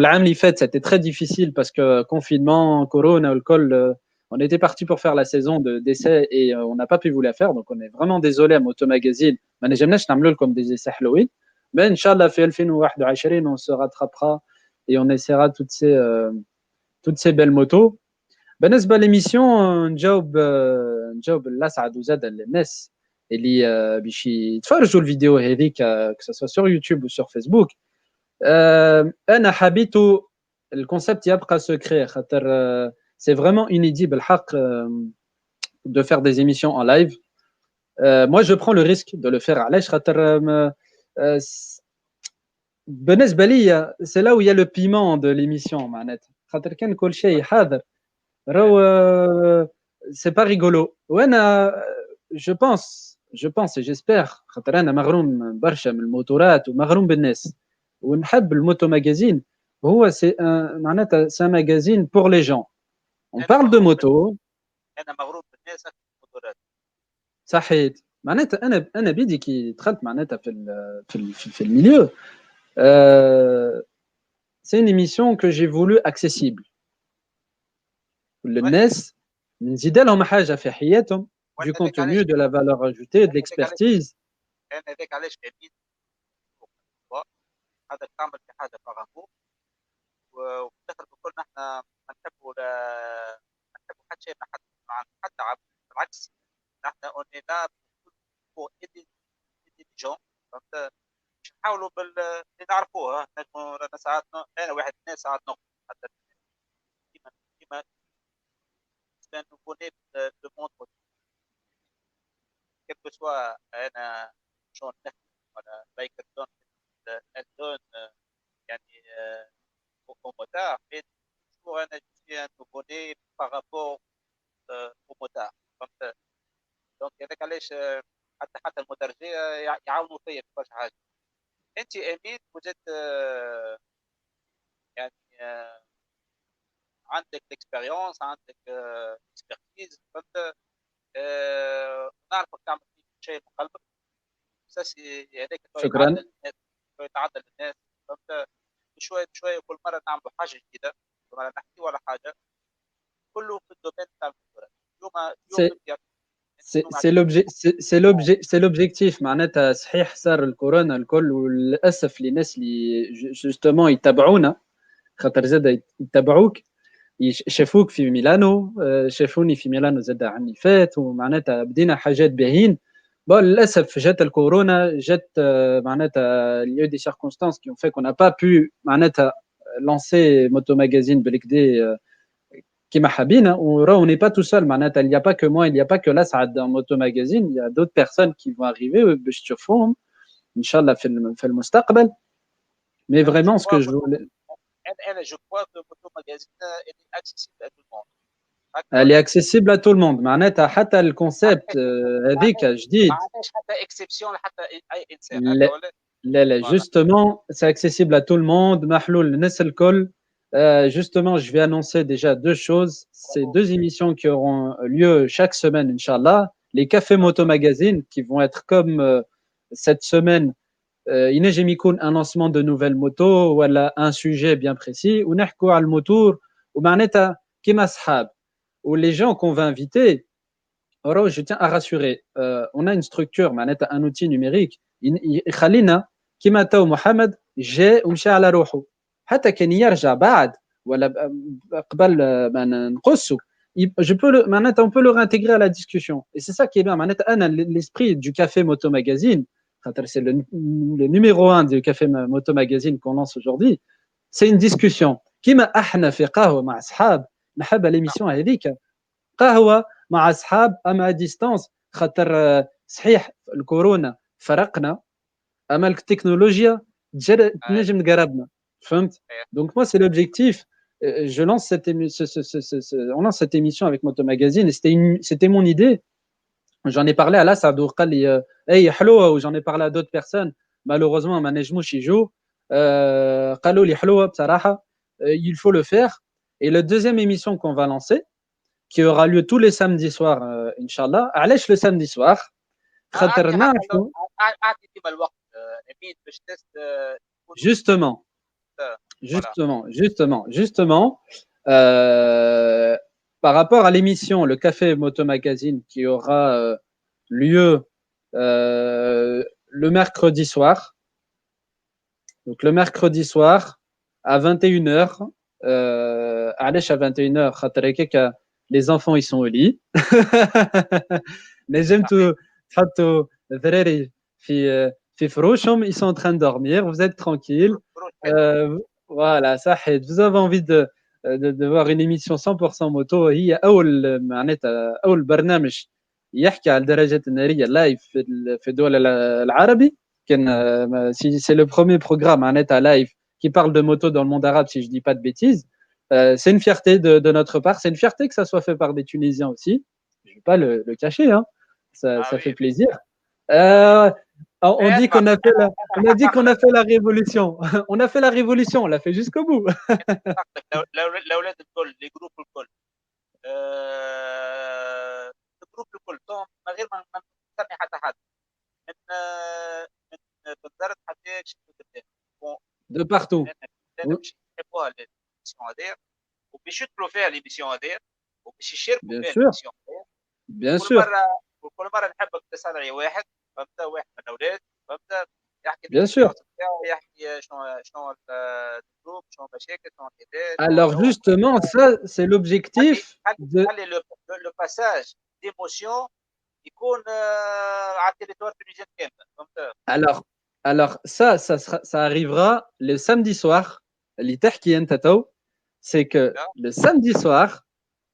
L'année اللي فات, c'était très difficile parce que confinement, corona, alcool, on était parti pour faire la saison d'essais et on n'a pas pu vous la faire. Donc, on est vraiment désolé à Moto Magazine. ما نجمناش نعملوا لكم des essais Halloween. Mais Inch'Allah, في 2021, on se rattrapera et on essaiera toutes ces belles motos. بالنسبة للميسيون نجاوب الأسعد وزاد الناس اللي باش يتفرجوا الفيديو هذيك que ce soit sur YouTube ou sur Facebook. انا حبيت الكونسيبت يبقى سكري خاطر c'est vraiment inédit بالحق de faire des émissions en live. Moi je prends le risque de le faire علاش خاطر بالنسبة لي c'est là où il y a le piment de l'émission معناتها خاطر كان كل شيء حاضر راهو c'est pas rigolo. وانا je pense et j'espère خاطر انا مغروم برشا من الموتورات ومغروم بالناس ونحب الموتو ماجازين. هو سي معناتها سا ماجازين بور لي جون. اون بارل دو موتو.
انا مغروم بالناس اكثر من الموتورات.
صحيت معناتها انا بيدي كي دخلت معناتها في الميليو سي une émission que j'ai voulu accessible للناس نزيد لهم حاجه في حياتهم du contenu de la valeur ajoutée de l'expertise.
انا هذاك علاش قاعدين هذا تعمل في حاجه بارامو وفي الاخر بكل نحن ما نحبوا حتى شيء مع حتى عبد بالعكس نحن اوني لا بور ايدي جون فهمت باش نحاولوا اللي نعرفوه نجموا رانا ساعات انا واحد الناس ساعات نقول حتى كيما نكوني لو موند كيف سوا انا شلون نخدم ولا بايكر دون الدون يعني au motard, mais toujours un nouveau-né par rapport au motard. Donc, هذاك علاش حتى المترجية يعاونوا فيا في برشا حاجة. أنت أمين وجدت يعني عندك اكسبيريونس عندك اكسبرتيز فهمت نعرفك تعمل شيء من قلبك. هذاك
شكرا.
يتعدل الناس فهمت شويه بشويه كل مره نعملوا حاجه جديده كل مره نحكي ولا حاجه كله في الدومين تاع الكوره.
c'est l'objectif معناتها صحيح صار الكورونا الكل وللاسف للناس اللي جوستومون يتابعونا خاطر زاد يتابعوك شافوك في ميلانو شافوني في ميلانو زاد عني فات ومعناتها بدينا حاجات باهين. للاسف جات الكورونا جات معناتها il y a eu des circonstances qui ont fait qu'on n'a pas pu معناتها lancer Moto Magazine بالكدا كيما حابين. on n'est pas tout seul معناتها il n'y a pas que moi il n'y a pas que l'Asad dans Moto Magazine, il y a d'autres personnes qui vont arriver باش تشوفوهم ان شاء الله في المستقبل. mais vraiment ce que je voulais
je crois que Moto Magazine est accessible à tout le monde.
Elle est accessible à tout le monde معناتها حتى الكونسيبت هذيك جديد.
معليش حتى اكسبسيون حتى اي انسان.
لا justement c'est accessible à tout le monde محلول للناس الكل. Justement je vais annoncer déjà deux choses, ces deux émissions qui auront lieu chaque semaine inchallah, les cafés Moto Magazine qui vont être comme cette semaine ينجم يكون un lancement de nouvelles motos ولا un sujet bien précis ونحكوا على الموتور ومعناتها كيما صحاب. Ou les gens qu'on va inviter, alors je tiens à rassurer, on a une structure, un outil numérique, يخلينا كيما تو محمد جاء ومشى على روحه حتى كان يرجع بعد ولا قبل ما نقصوا je peux معناتها on peut le réintégrer à la discussion. Et c'est ça qui est bien معناتها أنا l'esprit du café Moto Magazine خاطر c'est le numéro 1 du café Moto Magazine qu'on lance aujourd'hui, c'est une discussion كيما احنا في قهوة مع أصحاب نحب l'émission هذيك قهوة مع أصحاب أما ديستانس خاطر صحيح الكورونا فرقنا أما التكنولوجيا تنجم تقربنا فهمت. Donc moi c'est l'objectif. Je lance cette on lance cette émission avec Moto Magazine et c'était mon idée. J'en ai parlé à Lassad وقال لي hey حلوه, ou j'en ai parlé à d'autres personnes. Malheureusement ما نجموش يجوا. قالوا لي حلوه بصراحه, il faut le faire. Et la deuxième émission qu'on va lancer qui aura lieu tous les samedis soirs inchallah. علاش le samedi soir خاطر نعرفوا justement par rapport à l'émission Le Café Moto Magazine qui aura lieu le mercredi soir. Donc le mercredi soir à 21h. علاش à 21h خاطر هكاك les enfants ils sont au lit. نجمتوا تحطوا الذراري في فروشهم, ils sont en train de dormir, vous êtes tranquille. Voilà, صحيت. Vous avez envie de voir une émission 100% moto. هي أول برنامج يحكي على الدراجات النارية لايف في الدول العربي. C'est le premier programme معناتها live qui parle de moto dans le monde arabe, si je dis pas de bêtises. C'est une fierté de notre part. C'est une fierté que ça soit fait par des Tunisiens aussi. Je ne vais pas le cacher, hein. Ça fait plaisir. On dit qu'on a fait la révolution. On a fait la révolution, on l'a fait jusqu'au bout.
الأولاد الكل الجروب الكل الجروب الكل من غير ما نسمي حتى حد من بنزرت حتى
de partout.
باش يحبوها l'émission هذه وباش يدخلوا فيها l'émission هذه وباش يشاركوا فيها l'émission هذه.
Bien sûr.
وكل مرة نحبك تسأل على واحد فهمت, واحد من الأولاد فهمت, يحكي
Bien sûr.
يحكي شنو الجروب, شنو المشاكل, شنو الحداد.
Alors justement, ça c'est l'objectif de
le passage d'émotion يكون على التريتوار tunisien كامل.
Alors ça arrivera le samedi soir. اللي تحكي انت تو, c'est que le samedi soir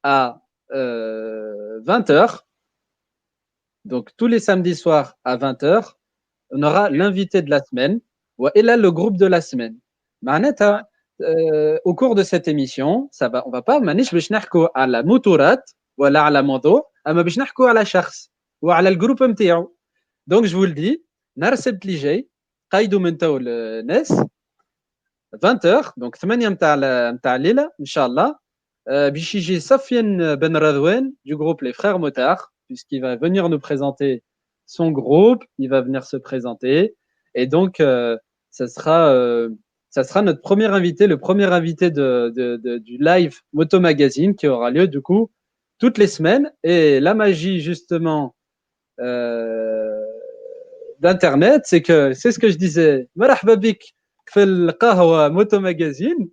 à 20h, donc tous les samedis soirs à 20h, on aura l'invité de la semaine et là le groupe de la semaine. معناتها au cours de cette émission, on va pas مانيش باش نحكوا على موتورات ولا على موضوع, اما باش نحكوا على شخص وعلى الجروب نتاعو. Donc je vous le dis, نهار السبت اللي جاي قايدوا من تو الناس 20h, donc 8 نتاع الليله ان شاء الله, باش يجي سفيان بن رضوان du groupe Les Frères Motards, puisqu'il va venir nous présenter son groupe, il va venir se présenter, et donc ça sera notre premier invité, le premier invité du live Moto Magazine qui aura lieu du coup toutes les semaines. Et la magie justement d'internet, c'est ce que je disais, مرحبا بك في القهوة Moto Magazine.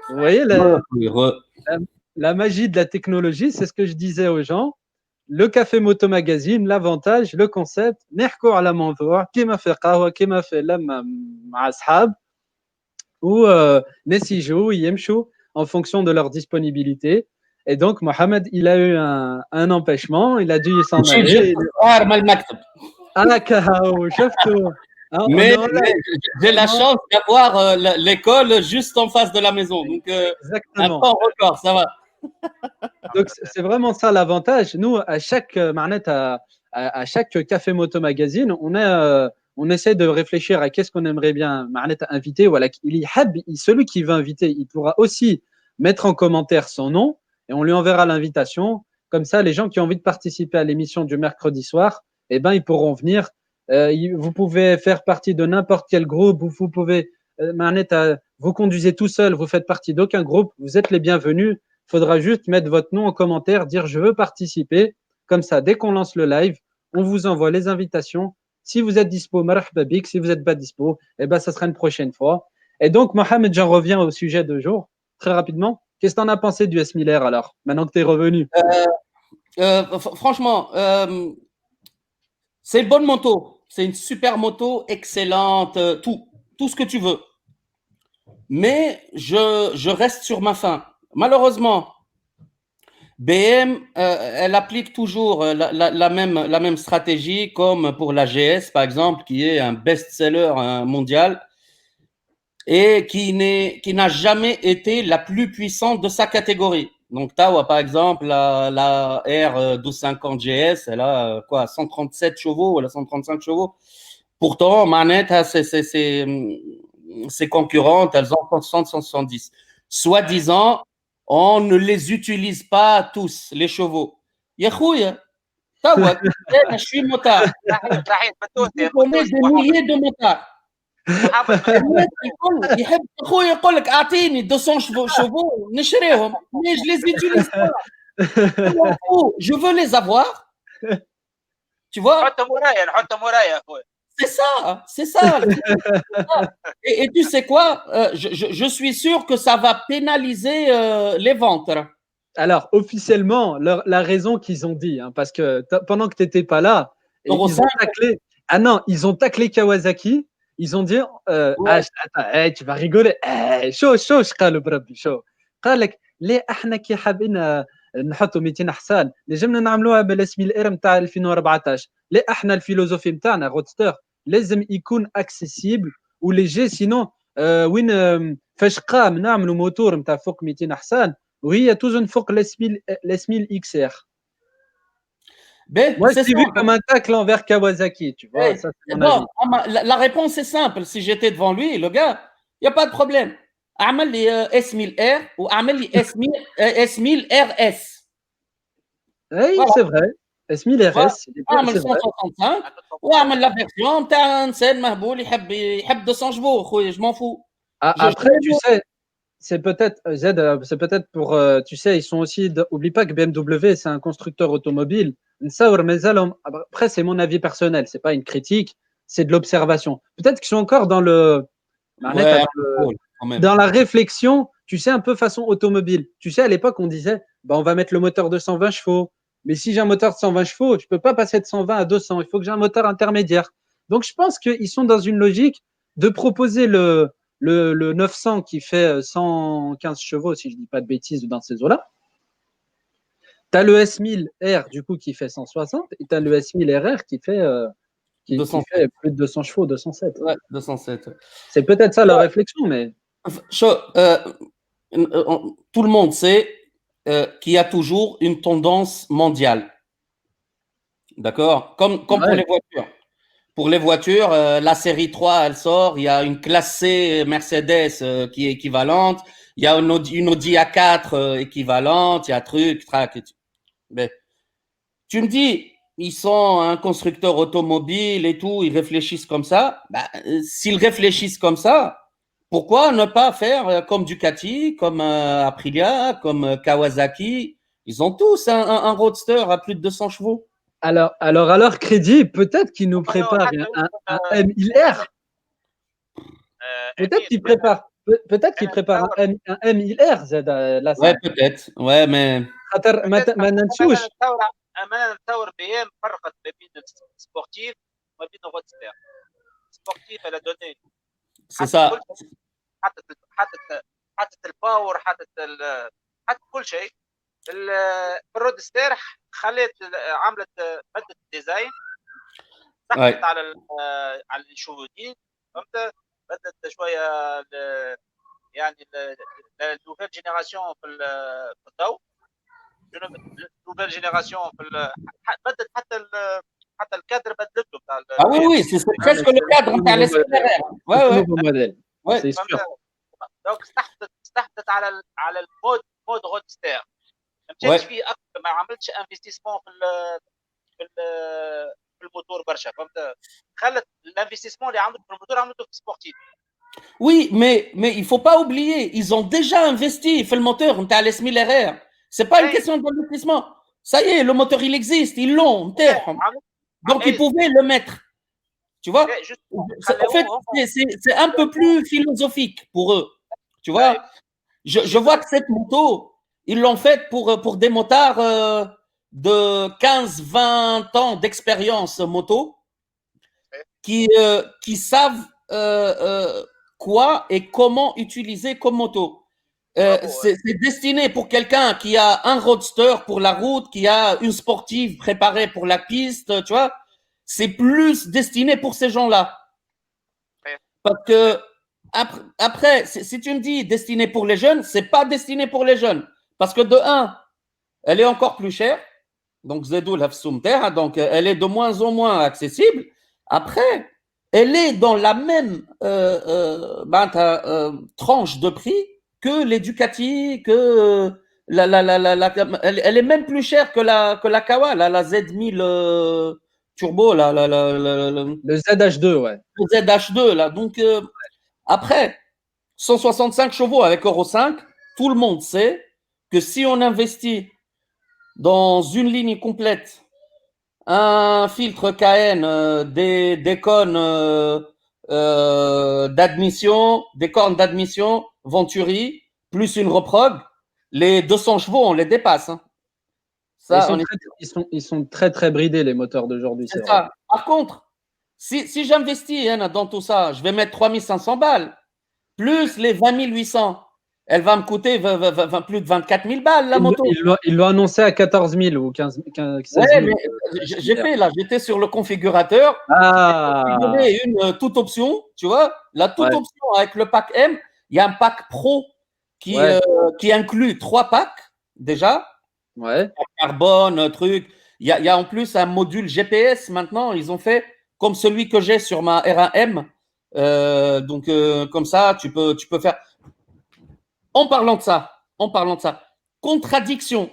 Vous voyez la magie de la technologie, c'est ce que je disais aux gens. Le café Moto Magazine, l'avantage, le concept, نحكوا على موضوع كيما في قهوة, كيما في لمة مع أصحاب, ou ناس يجوا يمشوا en fonction de leur disponibilité. Et donc Mohamed, il a eu un empêchement, il a dû s'en aller.
Mais j'ai la chance d'avoir l'école juste en face de la maison, donc un temps record, ça va.
Donc c'est vraiment ça l'avantage. Nous, à chaque café Moto Magazine, on essaie de réfléchir à qu'est-ce qu'on aimerait bien inviter. Voilà, celui qui veut inviter, il pourra aussi mettre en commentaire son nom et on lui enverra l'invitation. Comme ça, les gens qui ont envie de participer à l'émission du mercredi soir, eh ben, ils pourront venir. Vous pouvez faire partie de n'importe quel groupe. Vous pouvez, vous conduisez tout seul, vous faites partie d'aucun groupe. Vous êtes les bienvenus. Il faudra juste mettre votre nom en commentaire, dire je veux participer. Comme ça, dès qu'on lance le live, on vous envoie les invitations. Si vous êtes dispo, marhaba bik. Si vous n'êtes pas dispo, eh ben, ça sera une prochaine fois. Et donc, Mohamed, j'en reviens au sujet de jour, très rapidement. Qu'est-ce que tu en as pensé du S. Miller alors, maintenant que tu es revenu?
Franchement, c'est une bonne moto. C'est une super moto, excellente, tout ce que tu veux. Mais je reste sur ma faim. Malheureusement, BM, elle applique toujours la même stratégie comme pour la GS, par exemple, qui est un best-seller mondial. et qui n'a jamais été la plus puissante de sa catégorie. Donc, Tawa, par exemple, la R 1250 GS, elle a quoi, 137 chevaux, elle a 135 chevaux. Pourtant, Manette, ses concurrentes, elles ont 160, 170. Soi-disant, on ne les utilise pas tous, les chevaux. Yahouya, Tawa, je suis motard. Je connais des milliers de motards. الناس الكل يحب اخويا يقول لك اعطيني 200 chevaux نشريهم mais je les utilise pas. Je veux les avoir. Tu vois? C'est ça. Et tu sais quoi? Je suis sûr que ça va pénaliser les ventes.
Alors, officiellement, la raison qu'ils ont dit, hein, parce que pendant que tu n'étais pas là, ils ont taclé. Ah non, ils ont taclé Kawasaki. Ils ont dit, attends, tu vas rigoler. chaud, قالوا بربي chaud. قال لك ليه احنا كي حابين نحطوا 200 حصان نجمنا نعملوها بالاسم الار نتاع 2014. ليه احنا الفيلوزوفي نتاعنا رودستر لازم يكون اكسيسيبل وليجي سينو وين فاش قام نعملوا موتور نتاع فوق 200 حصان وهي توزن فوق الاسميل اكس ار. Moi, je l'ai vu comme un tacle envers Kawasaki, tu vois. Ça, c'est mon avis.
La réponse est simple. Si j'étais devant lui, le gars, il n'y a pas de problème. Amel les S1000R ou Amel les S1000RS.
Oui, voilà. C'est vrai. S1000RS.
Amel 165 ou Amel la version, t'as un scène mahboul, il a 200 chevaux, je m'en fous.
Après, tu sais, c'est peut-être, Z, c'est peut-être pour, tu sais, ils sont aussi, oublie pas que BMW, c'est un constructeur automobile. Après, c'est mon avis personnel, c'est pas une critique, c'est de l'observation. Peut-être qu'ils sont encore dans dans la réflexion, tu sais, un peu façon automobile. Tu sais, à l'époque, on disait, bah, on va mettre le moteur de 120 chevaux. Mais si j'ai un moteur de 120 chevaux, je peux pas passer de 120 à 200. Il faut que j'ai un moteur intermédiaire. Donc, je pense qu'ils sont dans une logique de proposer le 900 qui fait 115 chevaux, si je dis pas de bêtises, dans ces eaux-là. Tu as le S1000R, du coup, qui fait 160, et tu as le S1000RR qui fait, qui fait plus de 200 chevaux, 207.
Ouais, 207.
C'est peut-être ça leur réflexion, mais...
Tout le monde sait qu'il y a toujours une tendance mondiale. D'accord? Comme pour les voitures. Pour les voitures, la série 3, elle sort. Il y a une classe C Mercedes qui est équivalente. Il y a une Audi A4 équivalente. Il y a truc, trac. Mais tu me dis, ils sont un constructeur automobile et tout, ils réfléchissent comme ça. Bah, s'ils réfléchissent comme ça, pourquoi ne pas faire comme Ducati, comme Aprilia, comme Kawasaki? Ils ont tous un roadster à plus de 200 chevaux.
Alors, crédit, peut-être qu'ils nous préparent un M1000R. Peut-être qu'ils préparent. Peut-être qu'ils préparent un M1000R, Z.
Ouais, peut-être. Ouais, mais.
ما ننسوش.
الثورة بهم فرقت ما بين السبورتيف وما بين الروادستير. السبورتيف elle a donné.
C'est ça.
حطت الباور حطت كل شيء. الرودستير خلت عملت بدت الديزاين سحبت على الشهودين فهمت بدت شويه يعني النوفيل جينيراسيون في الضوء النوفيل جينيراسيون في بدت حتى الكادر بدلته بتاع
Ah oui, c'est presque le cadre بتاع الاسبيرير.
Ouais, c'est sûr.
دونك استحدثت على المود رودستير ما مشاتش فيه اكثر ما عملتش انفستيسمون في الموتور برشا فهمت خلت الانفستيسمون اللي عملته في الموتور عملته في السبورتيف.
Oui, mais il faut pas oublier, ils ont déjà investi في الموتور نتاع الاسميلير. C'est pas une question d'investissement. Ça y est, le moteur il existe, ils l'ont نتاعهم. Donc ils pouvaient le mettre. Tu vois? En fait, c'est un peu plus philosophique pour eux. Tu vois? Je vois que cette moto, ils l'ont faite pour des motards de 15-20 ans d'expérience moto qui savent quoi et comment utiliser comme moto. C'est destiné pour quelqu'un qui a un roadster pour la route, qui a une sportive préparée pour la piste, tu vois. C'est plus destiné pour ces gens-là. Parce que après, si tu me dis destiné pour les jeunes, c'est pas destiné pour les jeunes. Parce que de un, elle est encore plus chère. Donc, Zedou l'afsoumter, donc elle est de moins en moins accessible. Après, elle est dans la même tranche de prix que les Ducati, que elle est même plus chère que la Kawa, la Z1000 Turbo,
Le ZH2, ouais.
le ZH2. Là. Donc, après, 165 chevaux avec Euro 5, tout le monde sait que si on investit dans une ligne complète, un filtre KN, des cônes d'admission, des cornes d'admission, Venturi, plus une reprog, les 200 chevaux, on les dépasse. Hein. Ça,
ils sont très, très bridés, les moteurs d'aujourd'hui.
C'est ça. Par contre, si j'investis dans tout ça, je vais mettre 3500 balles, plus les 20 800. Elle va me coûter plus de 24 000 balles, la moto.
Ils l'ont annoncé à 14 000 ou 15 000.
Ouais, mais j'ai fait là, j'étais sur le configurateur.
Ah.
Il y avait une toute option, tu vois. La toute option avec le pack M, il y a un pack Pro qui inclut 3 packs déjà.
Ouais.
Carbone, truc. Il y a en plus un module GPS maintenant. Ils ont fait comme celui que j'ai sur ma R1M. Donc, comme ça, tu peux faire. En parlant de ça, contradiction.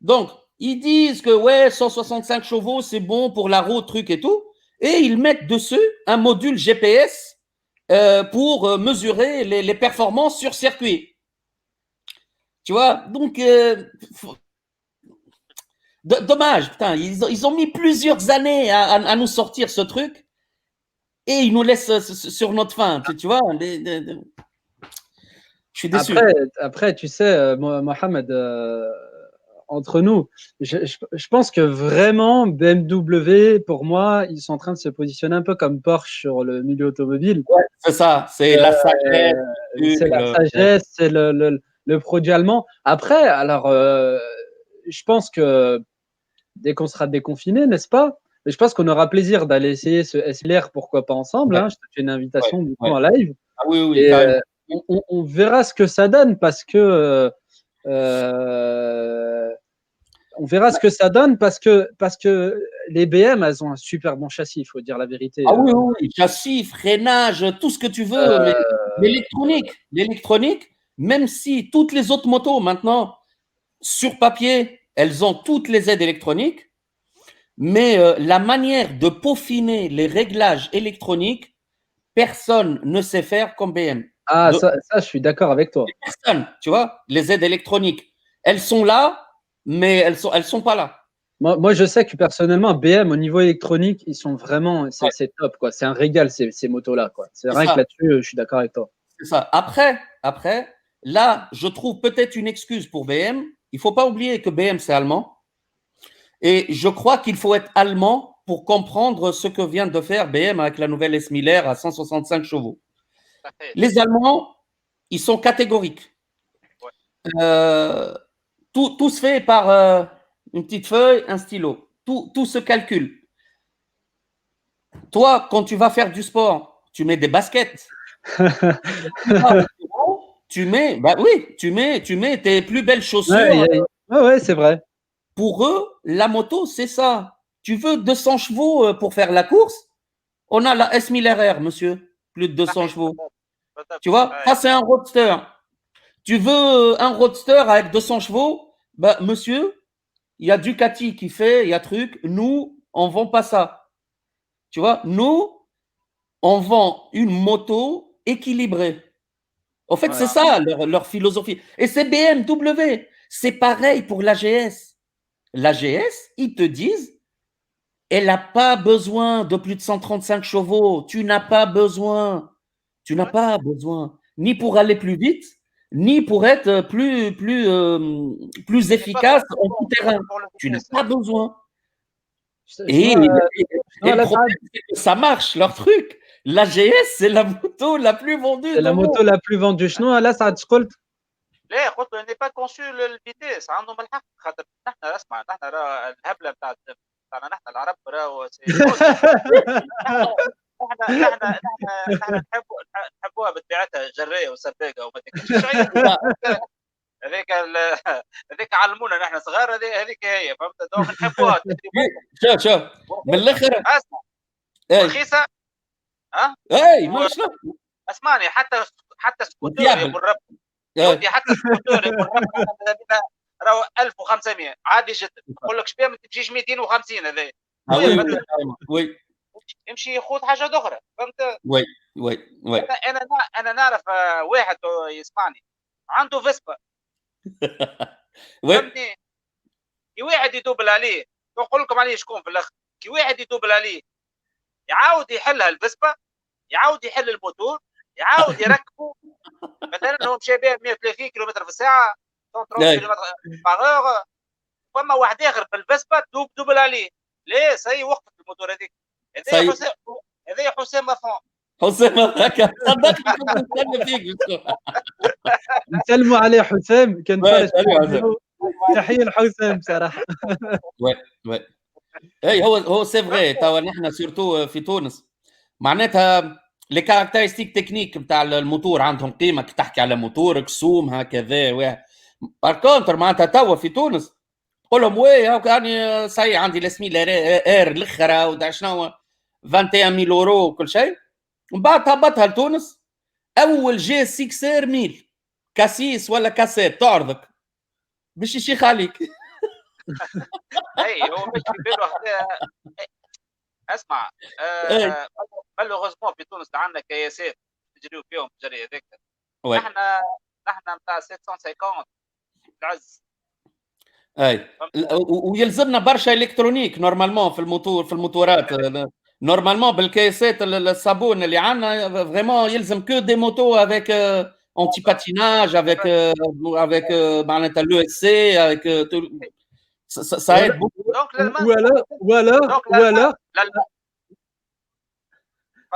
Donc, ils disent que ouais, 165 chevaux, c'est bon pour la route, truc et tout, et ils mettent dessus un module GPS pour mesurer les performances sur circuit. Tu vois, donc dommage, putain, ils ont mis plusieurs années à nous sortir ce truc, et ils nous laissent sur notre faim, tu vois. Je suis déçu.
Après, tu sais, Mohamed, entre nous, je pense que vraiment, BMW, pour moi, ils sont en train de se positionner un peu comme Porsche sur le milieu automobile.
Ouais, c'est ça, c'est la sagesse.
C'est la sagesse, c'est le produit allemand. Après, alors, je pense que dès qu'on sera déconfiné, n'est-ce pas? Mais je pense qu'on aura plaisir d'aller essayer ce SLR, pourquoi pas ensemble. Hein, je te fais une invitation du coup en live.
Ah oui,
et, on verra ce que ça donne parce que on verra ce que ça donne parce que les BM, elles ont un super bon châssis, il faut dire la vérité.
Ah oui, châssis, freinage, tout ce que tu veux. Mais l'électronique, même si toutes les autres motos maintenant, sur papier, elles ont toutes les aides électroniques, mais la manière de peaufiner les réglages électroniques, personne ne sait faire comme BM.
Ah, ça, je suis d'accord avec toi.
Personne, tu vois, les aides électroniques, elles sont là, mais elles sont pas là.
Moi, je sais que personnellement, BM, au niveau électronique, ils sont vraiment, c'est top, quoi. C'est un régal, ces motos-là, quoi. C'est rien que là-dessus, je suis d'accord avec toi.
C'est ça. Après, là, je trouve peut-être une excuse pour BM. Il ne faut pas oublier que BM, c'est allemand. Et je crois qu'il faut être allemand pour comprendre ce que vient de faire BM avec la nouvelle S Miller à 165 chevaux. Les Allemands, ils sont catégoriques. Tout se fait par une petite feuille, un stylo. Tout se calcule. Toi, quand tu vas faire du sport, tu mets des baskets. Tu mets tes plus belles chaussures.
Ouais, c'est vrai.
Pour eux, la moto, c'est ça. Tu veux 200 chevaux pour faire la course? On a la S 1000 RR, monsieur. Plus de 200 chevaux. Tu vois, ça, c'est un roadster. Tu veux un roadster avec 200 chevaux? Bah, monsieur, il y a Ducati qui fait, il y a truc. Nous, on ne vend pas ça. Tu vois, nous, on vend une moto équilibrée. En fait, c'est ça leur philosophie. Et c'est BMW. C'est pareil pour l'AGS. L'AGS, ils te disent, elle n'a pas besoin de plus de 135 chevaux. Tu n'as pas besoin. Tu n'as pas besoin. Ni pour aller plus vite, ni pour être plus efficace en tout terrain. Tu n'as pas besoin. Et le problème, c'est que ça marche, leur truc. L'AGS, c'est la moto la plus vendue.
C'est la moto la plus vendue. شنو là ça تقول؟
لا قلت له n'est pas conçu الفيتيس عندهم الحق خاطر نحن اسمع نحن الهبله بتاعنا نحن العرب راهو نحن نحبوها بطبيعتها جريه وسباقه وما تكلش شيء. هذيك هذيك علمونا نحن صغار، هذيك هي فهمت. دونك نحبوها
شوف من الاخر
اسمع
اي
ورخيصه. ها
اي ما شنو
اسمعني، حتى سكوتور
وتيابل.
يا ابو الرب
إيه.
يودي، حتى سكوتور يا ابو الرب راهو 1500 عادي جدا. نقول لك شبيه ما تمشيش 250 هذا
وي
يمشي يخوض حاجه اخرى فهمت.
وي
انا نعرف واحد يسمعني عنده فيسبا
وي
فهمتني. كي واحد يدوبل عليه، نقول لكم عليه شكون في الاخر، كي واحد يدوبل عليه يعاود يحلها الفيسبا، يعاود يحل الموتور، يعاود يركبه. مثلا هو مشى بها 130 كيلومتر في الساعه 130 كيلومتر باغ، فما واحد اخر بالفيسبا دوبل عليه، ليه سي وقفت الموتور هذيك. هذا حسام مفهوم.
حسام هكا صدقني كنت نستنى فيك.
نسلموا عليه حسام، كان فارس
حسام.
تحيه لحسام بصراحه.
وي اي هو سي فغي. توا نحن سيرتو في تونس معناتها لي كاركتيرستيك تكنيك نتاع الموتور عندهم قيمه. كي تحكي على موتورك سوم هكذا بار كونتر معناتها توا في تونس تقول لهم وي هاك راني صحيح عندي الاسمي ار الاخرى ودع شنو 21000 يورو وكل شيء. ومن بعد هبطها لتونس اول جي 6 ار 1000 كاسيس ولا كاسيت تعرضك باش يشيخ عليك.
اي هو مش في باله اسمع مالوغوزمون في تونس عندنا كياسات تجريو فيهم الجري هذاك. نحن نتاع 750 العز.
اي ويلزمنا برشا الكترونيك نورمالمون في الموتور في الموتورات. نورمالمون بالكيسات الصابون اللي عندنا فريمون يلزم كو دي موتو افيك انتي باتيناج افيك معناتها لو اس سي افيك ça aide beaucoup.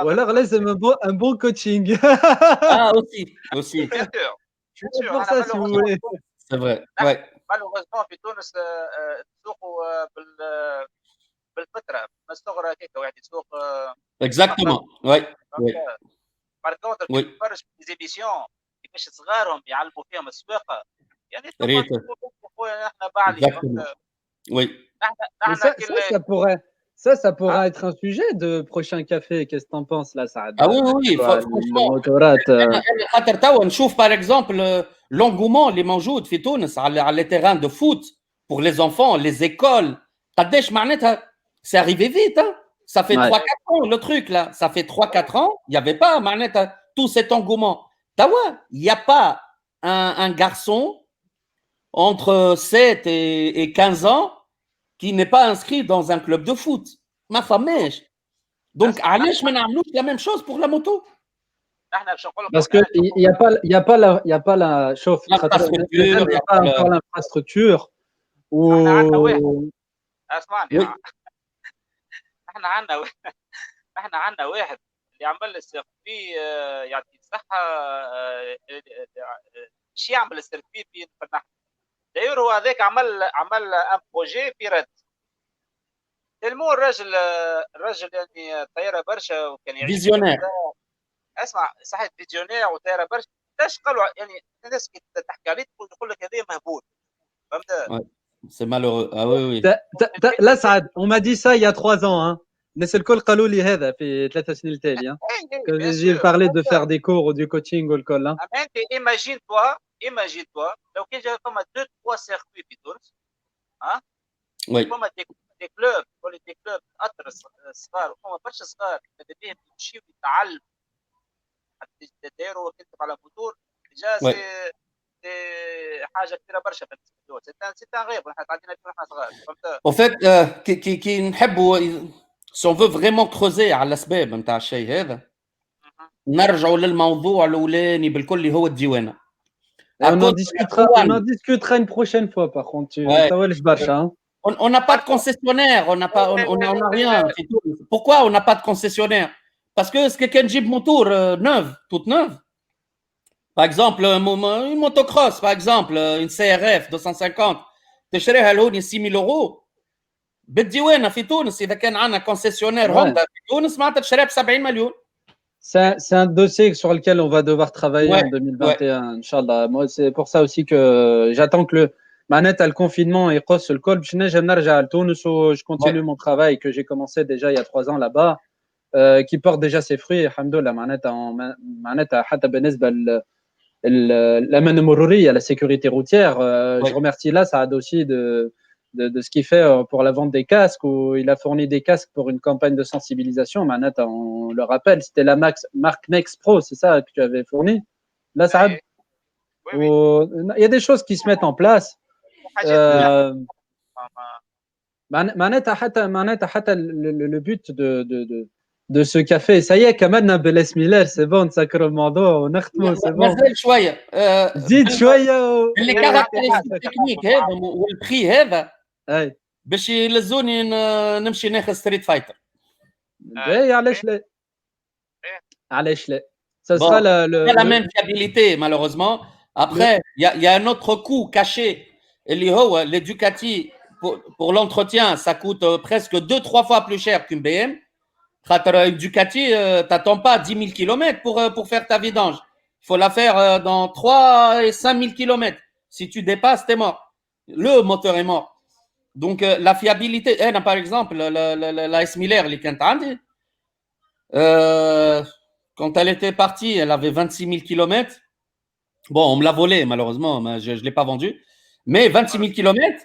ولا لازم un bon coaching.
aussi
bien sûr.
pour ça si vous voulez.
C'est vrai. Ouais.
malheureusement في تونس تسوقوا بالفتره من الصغر هكاك واحد يسوق.
exactement. Ouais.
بار كونتر كي تفرج في ليزيبيسيون كيفاش صغارهم يعلموا فيهم السواقه يعني خويا نحن بعلي.
Oui.
Ça pourrait être un sujet de prochain café. Qu'est-ce que tu en penses là, Saad?
Ah oui, franchement. خاطر توا نشوف par exemple l'engouement اللي موجود في تونس على les terrains de foot pour les enfants, les écoles. قداش معناتها c'est arrivé vite hein. Ça fait 3-4 ans le truc là, ça fait 3-4 ans, il y avait pas معناتها tout cet engouement. Tawa, il y a pas un garçon entre 7 et 15 ans qui n'est pas inscrit dans un club de foot. Ma famille. Donc, allez, je m'en la même chose pour la moto.
Parce qu'il n'y a pas la chauffe. Il n'y a pas encore l'infrastructure.
احنا عندنا واحد اللي عمل السيرفي يعطي الصحه شي يعمل السيرفي في النحو. داير هو هذاك عمل ان بروجي في رد تلمو الراجل يعني طياره برشا وكان يعيش
فيزيونير.
اسمع صحيح فيزيونير وطياره برشا. ايش قالوا يعني الناس كي تحكي عليه تقول لك هذا مهبول فهمت.
C'est malheureux. Ah oui, oui.
Là, Saad, on m'a dit ça il y a 3 ans. Hein. Mais c'est le col قالوا لي هذا في 3 سنين التالية. Que j'ai parlé de faire des cours ou du coaching ou le col. Hein.
Imagine-toi لو كان جا فما 2-3 سيركوي في تونس ها فما دي كلوب ولا دي كلوب اثر الصغار وفما برشا صغار ماذا بهم يمشيو يتعلموا حتى يديروا ويكتب على موتور ديجا سي حاجه كثيره برشا بالنسبه للدول. سي غير احنا قاعدين نحن صغار فهمت.
En fait كي نحبوا si on veut vraiment creuser على الاسباب نتاع الشيء هذا نرجعوا للموضوع الاولاني بالكل اللي هو الديوانه.
On en discutera une prochaine fois par contre.
On n'a pas de concessionnaire, on n'a rien. Pourquoi on n'a pas de concessionnaire? Parce que c'est quelqu'un qui a une moto neuve, toute neuve. Par exemple, une motocross, par exemple, une CRF 250, tu achètes à l'eau 6 000 €. بالديوانه في تونس اذا كان عندنا كونسيسيونير
Ouais.
هوندا في تونس معناتها تشري ب 70 مليون.
C'est un dossier sur lequel on va devoir travailler
Ouais,
en 2021, Inch'Allah. Moi, c'est pour ça aussi que j'attends que le confinement et le col. Je continue mon travail que j'ai commencé déjà il y a 3 ans là-bas, qui porte déjà ses fruits. Alhamdoulilah, حتى بالنسبة l'amn المرورية, la sécurité routière. Je remercie là Saad aussi de ce qu'il fait pour la vente des casques, où il a fourni des casques pour une campagne de sensibilisation. On le rappelle, c'était la marque Next Pro, c'est ça que tu avais fourni. Là, Saad, il y a des choses qui se mettent en place. Le but de ce café, ça y est, Kamal Beles Miller, c'est bon, sacre Mando, on a c'est bon.
مازال شويه
زيد شويه
اللي كاركتيرستيك تكنيك هذا والبري هذا
اي
باش يلزوني نمشي ناخذ ستريت فايتر.
اي علاش لا علاش لا ça
Bon,
sera
la même fiabilité malheureusement. Après il y a un autre coût caché اللي هو l'Ducati pour l'entretien ça coûte presque 2-3 fois plus cher qu'une BM. Une Ducati, t'attends pas 10 000 km pour faire ta vidange. Il faut la faire dans 3 et 5 000 km. Si tu dépasses, t'es mort. Le moteur est mort. Donc, la fiabilité, par exemple, la S Miller, quand elle était partie, elle avait 26 000 km. Bon, on me l'a volé, malheureusement, mais je ne l'ai pas vendue. Mais 26 000 km,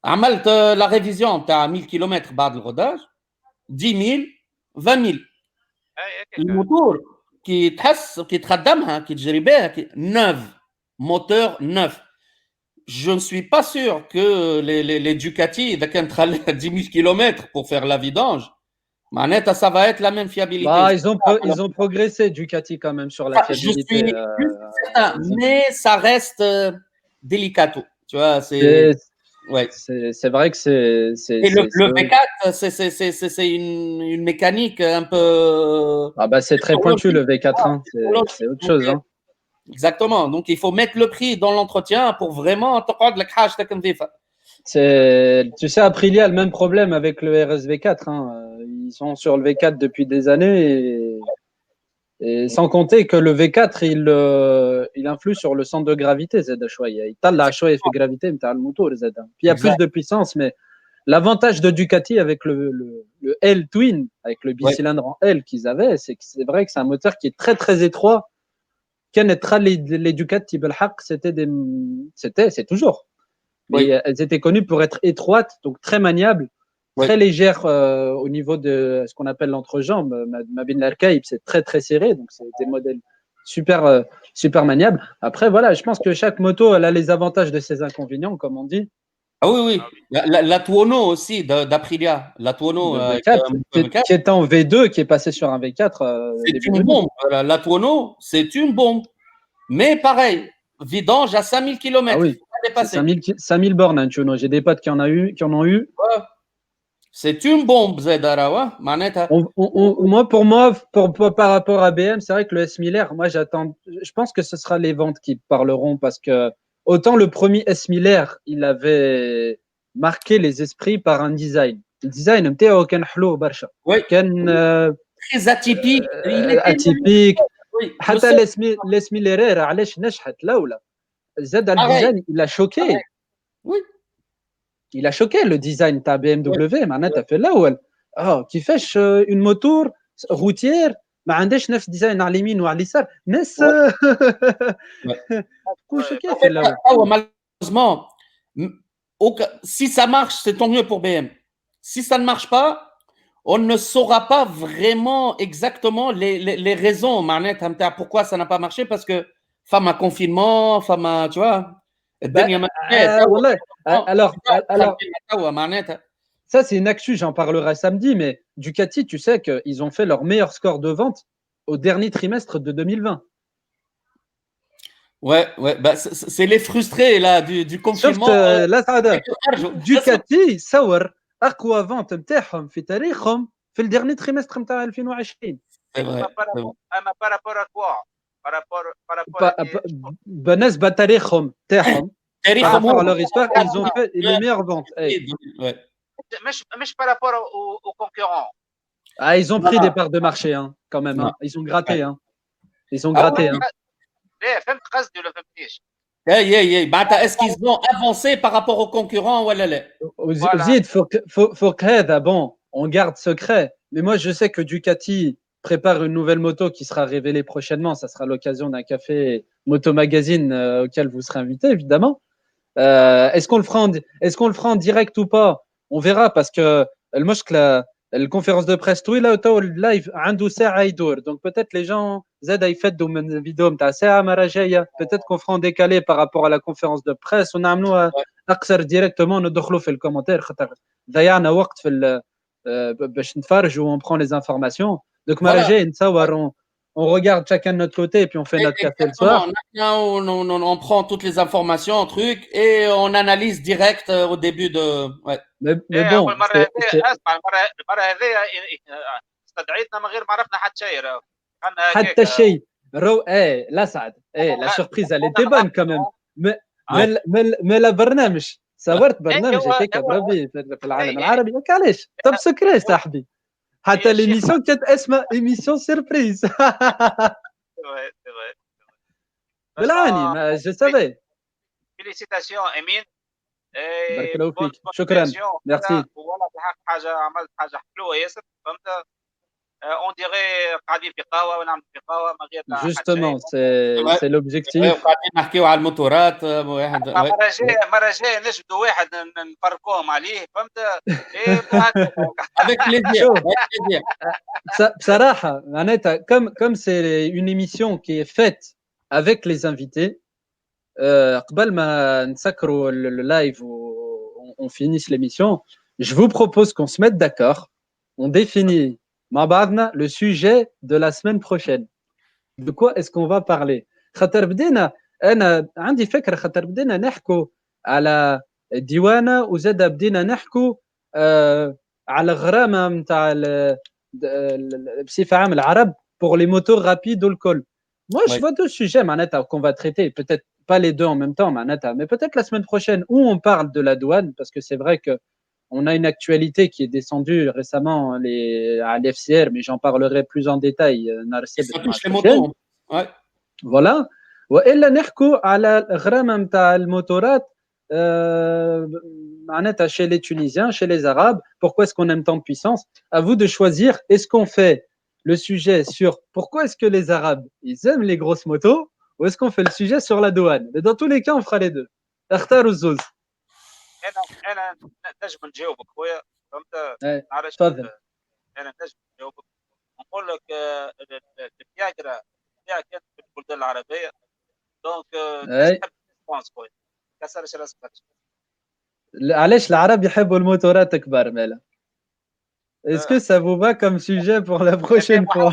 عملت la révision, tu as 1000 km بعد الغداج, 10 000, 20 000. الموتور كي تحس كي تخدمها كي تجري بها neuf, moteur neuf. Je ne suis pas sûr que les Ducati, إذا كان تخليها 10 000 km pour faire la vidange, معناتها ça va être la même fiabilité.
Bah, ils ont progressé Ducati quand même sur la fiabilité.
Je suis certain, mais ça reste délicato. Tu vois,
c'est vrai que c'est.
Et le V4, c'est une mécanique un peu.
Ah bah c'est très pointu le V4, hein. C'est autre chose. Hein.
Exactement. Donc il faut mettre le prix dans l'entretien pour vraiment تقعد لك حاجتك نظيفة.
Tu sais, Aprilia a le même problème avec le RSV4. Hein. Ils sont sur le V4 depuis des années et sans compter que le V4 il influe sur le centre de gravité. Il t'a fait gravité, mais t'as le moteur. Puis il y a plus de puissance, mais l'avantage de Ducati avec le L Twin, avec le bicylindre en L qu'ils avaient, c'est que c'est vrai que c'est un moteur qui est très très étroit. Les Ducati Belhaq, c'est toujours. Mais elles étaient connues pour être étroites, donc très maniables, très légères au niveau de ce qu'on appelle l'entrejambe. Ma bin l'arcaïbe, c'est très très serré, donc c'est des modèles super maniables. Après, voilà, je pense que chaque moto, elle a les avantages de ses inconvénients, comme on dit.
Ah oui. La Tuono aussi d'Aprilia. La Tuono
qui est en V2, qui est passé sur un V4.
C'est une bombe. La Tuono, c'est une bombe. Mais pareil, vidange à 5000 km.
Ah oui. 5000 bornes, hein, Tuono. J'ai des potes qui en ont eu.
Ouais. C'est une bombe, Zedara.
Moi, par rapport à BM, c'est vrai que le S Miller, moi, je pense que ce sera les ventes qui parleront parce que autant le premier S Miller, il avait marqué les esprits par un design. Le design,
très atypique.
Atypique. حتى الاس ميلر علاش نجحت الاولى زاد الديزاين il a choqué.
Oui.
Il a choqué le design تاع BMW معناتها في الاول كيفاش une moteur routière ما عندهاش نفس ديزاين على اليمين وعلى اليسار ناس تكون شوكي في الاول.
Malheureusement, si ça marche, c'est tant mieux pour BM. Si ça ne marche pas, on ne saura pas vraiment exactement les raisons, pourquoi ça n'a pas marché, parce que femme à confinement, femme à, tu vois.
Alors, ça c'est une actu, j'en parlerai samedi, mais Ducati, tu sais qu'ils ont fait leur meilleur score de vente au dernier trimestre de 2020.
Ouais, bah, c'est les frustrés là du confinement.
Ducati, Sauer. أقوى فونت نتاعهم في تاريخهم في الديرني تريمستر نتاع 2020. بالنسبة لتاريخهم تاعهم. Par rapport à leur histoire, ils ont fait les meilleures ventes.
مش par rapport aux concurrents.
Ah, ils ont pris des parts de marché, hein, quand même. Hein. Ils ont gratté. Hein. Ils ont gratté. Hein.
ليه فهمت قصدي ولا فهمتنيش؟
Est-ce qu'ils ont avancé par rapport aux concurrents ou là?
Zid, faut que bon, on garde secret. Mais moi, je sais que Ducati prépare une nouvelle moto qui sera révélée prochainement. Ça sera l'occasion d'un café Moto Magazine auquel vous serez invité, évidemment. Est-ce qu'on le fera en direct ou pas? On verra parce que la conférence de presse tout là live عنده ساعة يدور. Donc peut-être les gens زاد يفدوا من فيديو نتاع ساعة مرة جاية. Peut-être qu'on fera en décalé par rapport à la conférence de presse ونعملوها أقصر directement ندخلوا في الكومنتير خاطر ضيعنا وقت في باش نتفرجوا on prend les informations. Donc مرة جاية نتصور on regarde chacun de notre côté et puis on fait notre café le soir.
On prend toutes les informations, trucs, et on analyse direct au début de. Ouais.
Mais bon.
المرة هذه استدعيتنا من غير ما عرفنا حتى شيء.
حتى شيء. لا سعد. la surprise elle était bonne quand même. Mais la برنامج صورت برنامج هكاك بربي في العالم العربي علاش؟ طب سكري صاحبي. حتى l'émission كانت اسمها émission surprise. بالعاني je savais.
Félicitations Emin.
بارك الله فيك. شكرا. Merci.
والله في الحق عملت حاجة حلوة ياسر فهمت. On dirait قاعدين في قهوة ونعمل في قهوة من غير
Justement, c'est l'objectif.
قاعدين نحكيو على الموتورات واحد.
مرة جاية نجبدوا واحد نفرقوهم عليه فهمت.
Avec plaisir.
بصراحة معناتها comme c'est une émission qui est faite avec les invités, قبل ما نسكروا le live ou on finisse l'émission, je vous propose qu'on se mette d'accord, on définit مع بعضنا le sujet de la semaine prochaine. De quoi est-ce qu'on va parler? خاطر بدينا أنا عندي فكرة خاطر بدينا نحكوا على الديوانة وزاد بدينا نحكوا على غرامة نتاع بصفة عامة العرب pour les motos rapides والكل. Moi, je vois deux sujets qu'on va traiter, peut-être pas les deux en même temps, mais peut-être la semaine prochaine où on parle de la douane, parce que c'est vrai qu'on a une actualité qui est descendue récemment à l'FCR, mais j'en parlerai plus en détail.
Ça touche les motos. Ouais.
Voilà. وإلا نحكوا على الغرامة نتاع الموتورات chez les Tunisiens, chez les Arabes. Pourquoi est-ce qu'on aime tant de puissance? À vous de choisir. Est-ce qu'on fait le sujet sur pourquoi est-ce que les Arabes ils aiment les grosses motos ou est-ce qu'on fait le sujet sur la douane? Mais dans tous les cas, on fera les deux. اختاروا الزوز.
أنا نجم نجاوبك خويا فهمت.
علاش؟ تفضل.
أنا نجم نجاوبك نقول لك الفياجرا كانت في البلدان العربية دونك تحب تسبونس خويا كسرش راسك.
علاش العرب يحبوا الموتورات كبار مالا؟ Est-ce que ça vous va comme sujet pour la prochaine fois?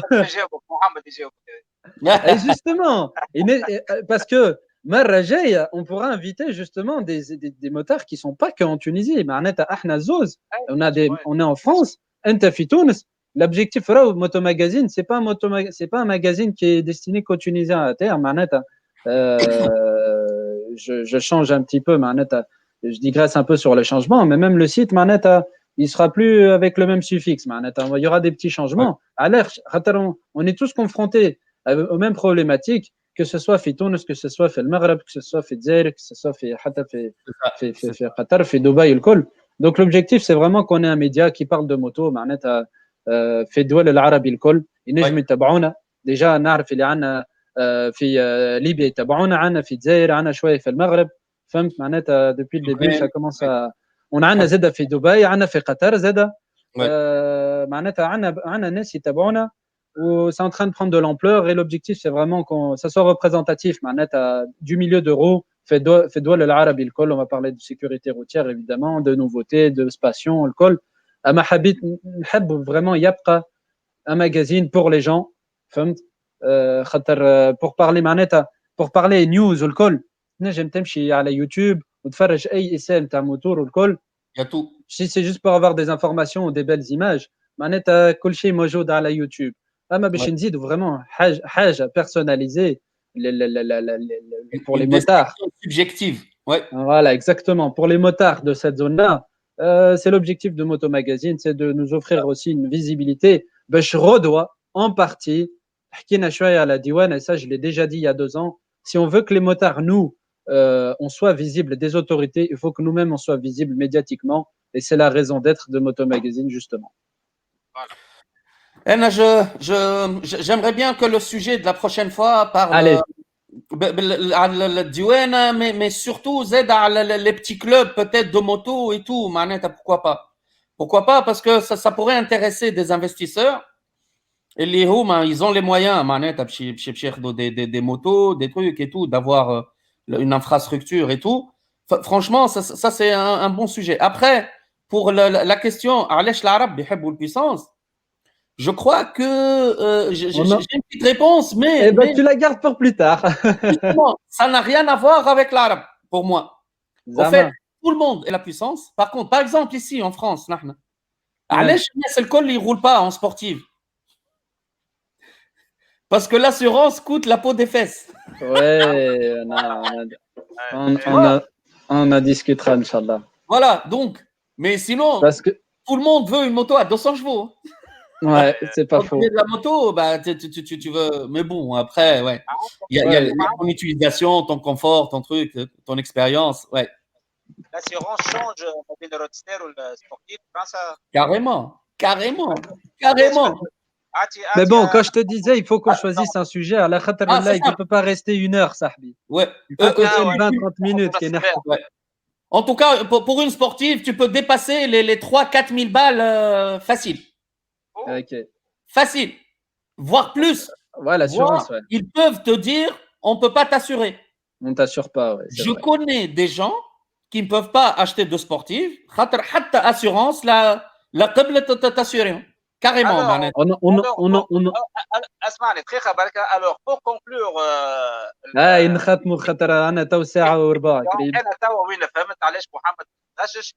Et justement, parce que مرة جاية on pourra inviter justement des motards qui sont pas qu'en Tunisie. معناتها احنا زوز on est en France, انت في تونس. L'objectif là Moto Magazine, c'est pas un magazine qui est destiné qu'aux Tunisiens à terre. معناتها je change un petit peu معناتها je digresse un peu sur le changement, mais même le site معناتها il sera plus avec le même suffixe. Il y aura des petits changements. On est tous confrontés aux mêmes problématiques, que ce soit في تونس, que ce soit في المغرب, que ce soit في الجزائر, que ce soit في قطر, في دبي الكل. Donc l'objectif c'est vraiment qu'on ait un média qui parle de moto معناتها في الدول العربي الكل ينجم يتابعونا. ديجا نعرف اللي عندنا في ليبيا يتابعونا, عندنا في الجزائر, عندنا شويه في المغرب. فهمت معناتها depuis le début ça commence à on عندنا زاده في دبي, عندنا في قطر زاده. معناتها عندنا ناس يتابعونا و c'est en train de prendre de l'ampleur et l'objectif c'est vraiment que ça soit représentatif معناتها du milieu de roue في الدول العربي الكل. On va parler de sécurité routière évidemment, de nouveautés, de spation الكل. اما حبيت نحب vraiment يبقى un magazine pour les gens فهمت. خاطر pour parler معناتها pour parler news الكل تنجم تمشي على يوتيوب وتفرج اي اسم نتاع موتور والكل. Si c'est juste pour avoir des informations ou des belles images معناتها كل شيء موجود على يوتيوب. اما باش نزيدوا vraiment حاجه personnalisée pour les motards
subjectives. Ouais.
Voilà, exactement. Pour les motards de cette zone-là, C'est l'objectif de Moto Magazine, c'est de nous offrir aussi une visibilité. Je redois en partie, à la Diwan, et ça je l'ai déjà dit il y a 2 ans, si on veut que les motards, nous, on soit visibles des autorités, il faut que nous-mêmes on soit visibles médiatiquement, et c'est la raison d'être de Moto Magazine justement.
J'aimerais bien que le sujet de la prochaine fois parle
Allez.
Mais surtout les petits clubs peut-être de moto et tout. Pourquoi pas? Pourquoi pas? Parce que ça pourrait intéresser des investisseurs. Et ils ont les moyens des motos, des trucs et tout, d'avoir une infrastructure et tout. Franchement, ça c'est un bon sujet. Après, pour la question, Alesh l'Arabe بيحبوا الpuissance, je crois que j'ai une petite réponse, mais
tu la gardes pour plus tard.
Ça n'a rien à voir avec l'arabe, pour moi. En fait, tout le monde est la puissance. Par contre, par exemple, ici en France, le col, il ne roule pas en sportive. Parce que l'assurance coûte la peau des fesses.
Ouais, on en discutera, Inch'Allah.
Voilà, donc, mais sinon,
parce que
tout le monde veut une moto à 200 chevaux.
Ouais, c'est pas faux.
De la moto, bah, tu veux. Mais bon, après, ouais. Il y a ton utilisation, ton confort, ton truc, ton expérience. Ouais.
L'assurance change le roadster ou le sportif.
Carrément.
Mais bon, quand je te disais, il faut qu'on choisisse un sujet. À la khatar, il ne peut pas rester 1 heure, Sahbi.
Ouais.
Il faut que 20-30 minutes.
Ouais. En tout cas, pour une sportive, tu peux dépasser les 3-4 000 balles facile.
Ok.
Facile. Voire plus.
Ouais, l'assurance, ouais.
Ils peuvent te dire, on ne peut pas t'assurer.
On ne t'assure pas, ouais.
Je connais des gens qui ne peuvent pas acheter de sportive. Assurance, la table t'assurer. Carrément.
Alors, pour conclure,
نختموا خاطر انا تو ساعه وربع
انا تو وين فهمت علاش محمد نجش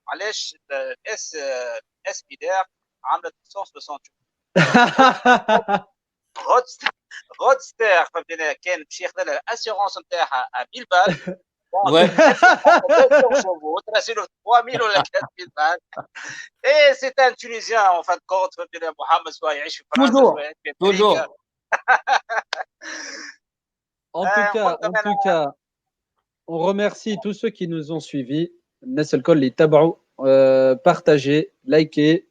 علاش الاس بيدار عملت 160 غودستير فهمتني كان باش ياخذ لها الاسيورونس نتاعها 1000 بال تراسلو 3000 ولا 4000 بال اي سي ان تونيزيان en fin de compte فهمتني محمد سواء يعيش في فرنسا سواء في امريكا.
En tout cas, on remercie tous ceux qui nous ont suivis. Partagez, likez,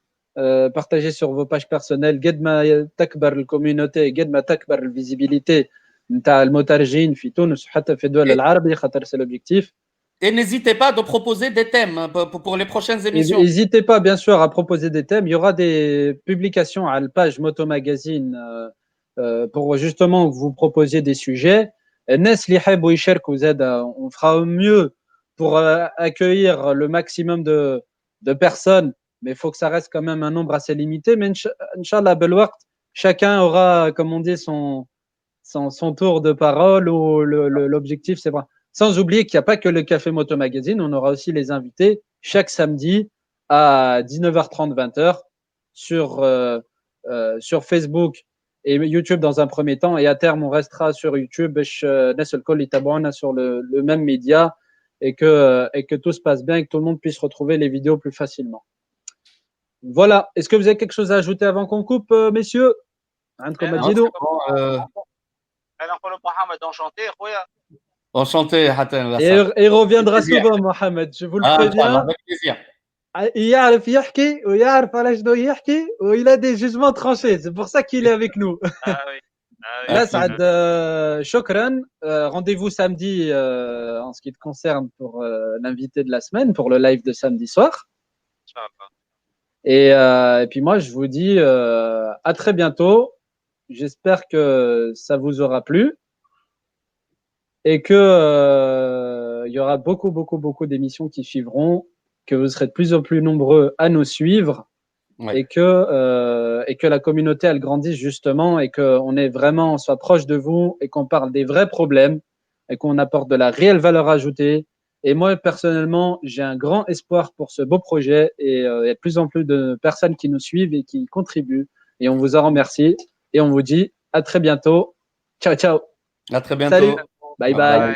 partagez sur vos pages personnelles. قد ما تكبر الكوميونيتي قد ما تكبر الفيزيبيليتي نتاع المترجمين في تونس وحتى في الدول العربية خاطر c'est l'objectif.
Et n'hésitez pas de proposer des thèmes pour les prochaines émissions.
N'hésitez pas bien sûr à proposer des thèmes. Il y aura des publications à la page Moto Magazine pour justement vous proposer des sujets. On fera au mieux pour accueillir le maximum de personnes, mais il faut que ça reste quand même un nombre assez limité. Mais Inch'Allah, chacun aura, comme on dit, son tour de parole ou l'objectif, c'est vrai. Sans oublier qu'il n'y a pas que le Café Moto Magazine, on aura aussi les invités chaque samedi à 19h30, 20h sur Facebook et YouTube dans un premier temps, et à terme on restera sur YouTube sur le même média et que tout se passe bien et que tout le monde puisse retrouver les vidéos plus facilement. Voilà, est-ce que vous avez quelque chose à ajouter avant qu'on coupe, messieurs?
Enchanté, Hatem.
Et il reviendra souvent, Mohamed, je vous le préviens.
Avec plaisir.
يعرف يحكي ويعرف على شنو يحكي وإل a des jugements tranchés, c'est pour ça qu'il est avec nous. Là, Saad, shukran. Rendez-vous samedi en ce qui te concerne pour l'invité de la semaine, pour le live de samedi soir. Et puis moi, je vous dis à très bientôt. J'espère que ça vous aura plu et que il y aura beaucoup d'émissions qui suivront, que vous serez de plus en plus nombreux à nous suivre, ouais. et que la communauté elle grandisse justement et qu'on est vraiment, on soit proche de vous et qu'on parle des vrais problèmes et qu'on apporte de la réelle valeur ajoutée. Et moi personnellement, j'ai un grand espoir pour ce beau projet et il y a de plus en plus de personnes qui nous suivent et qui contribuent et on vous en remercie et on vous dit à très bientôt. Ciao.
À très bientôt.
Salut. Bye.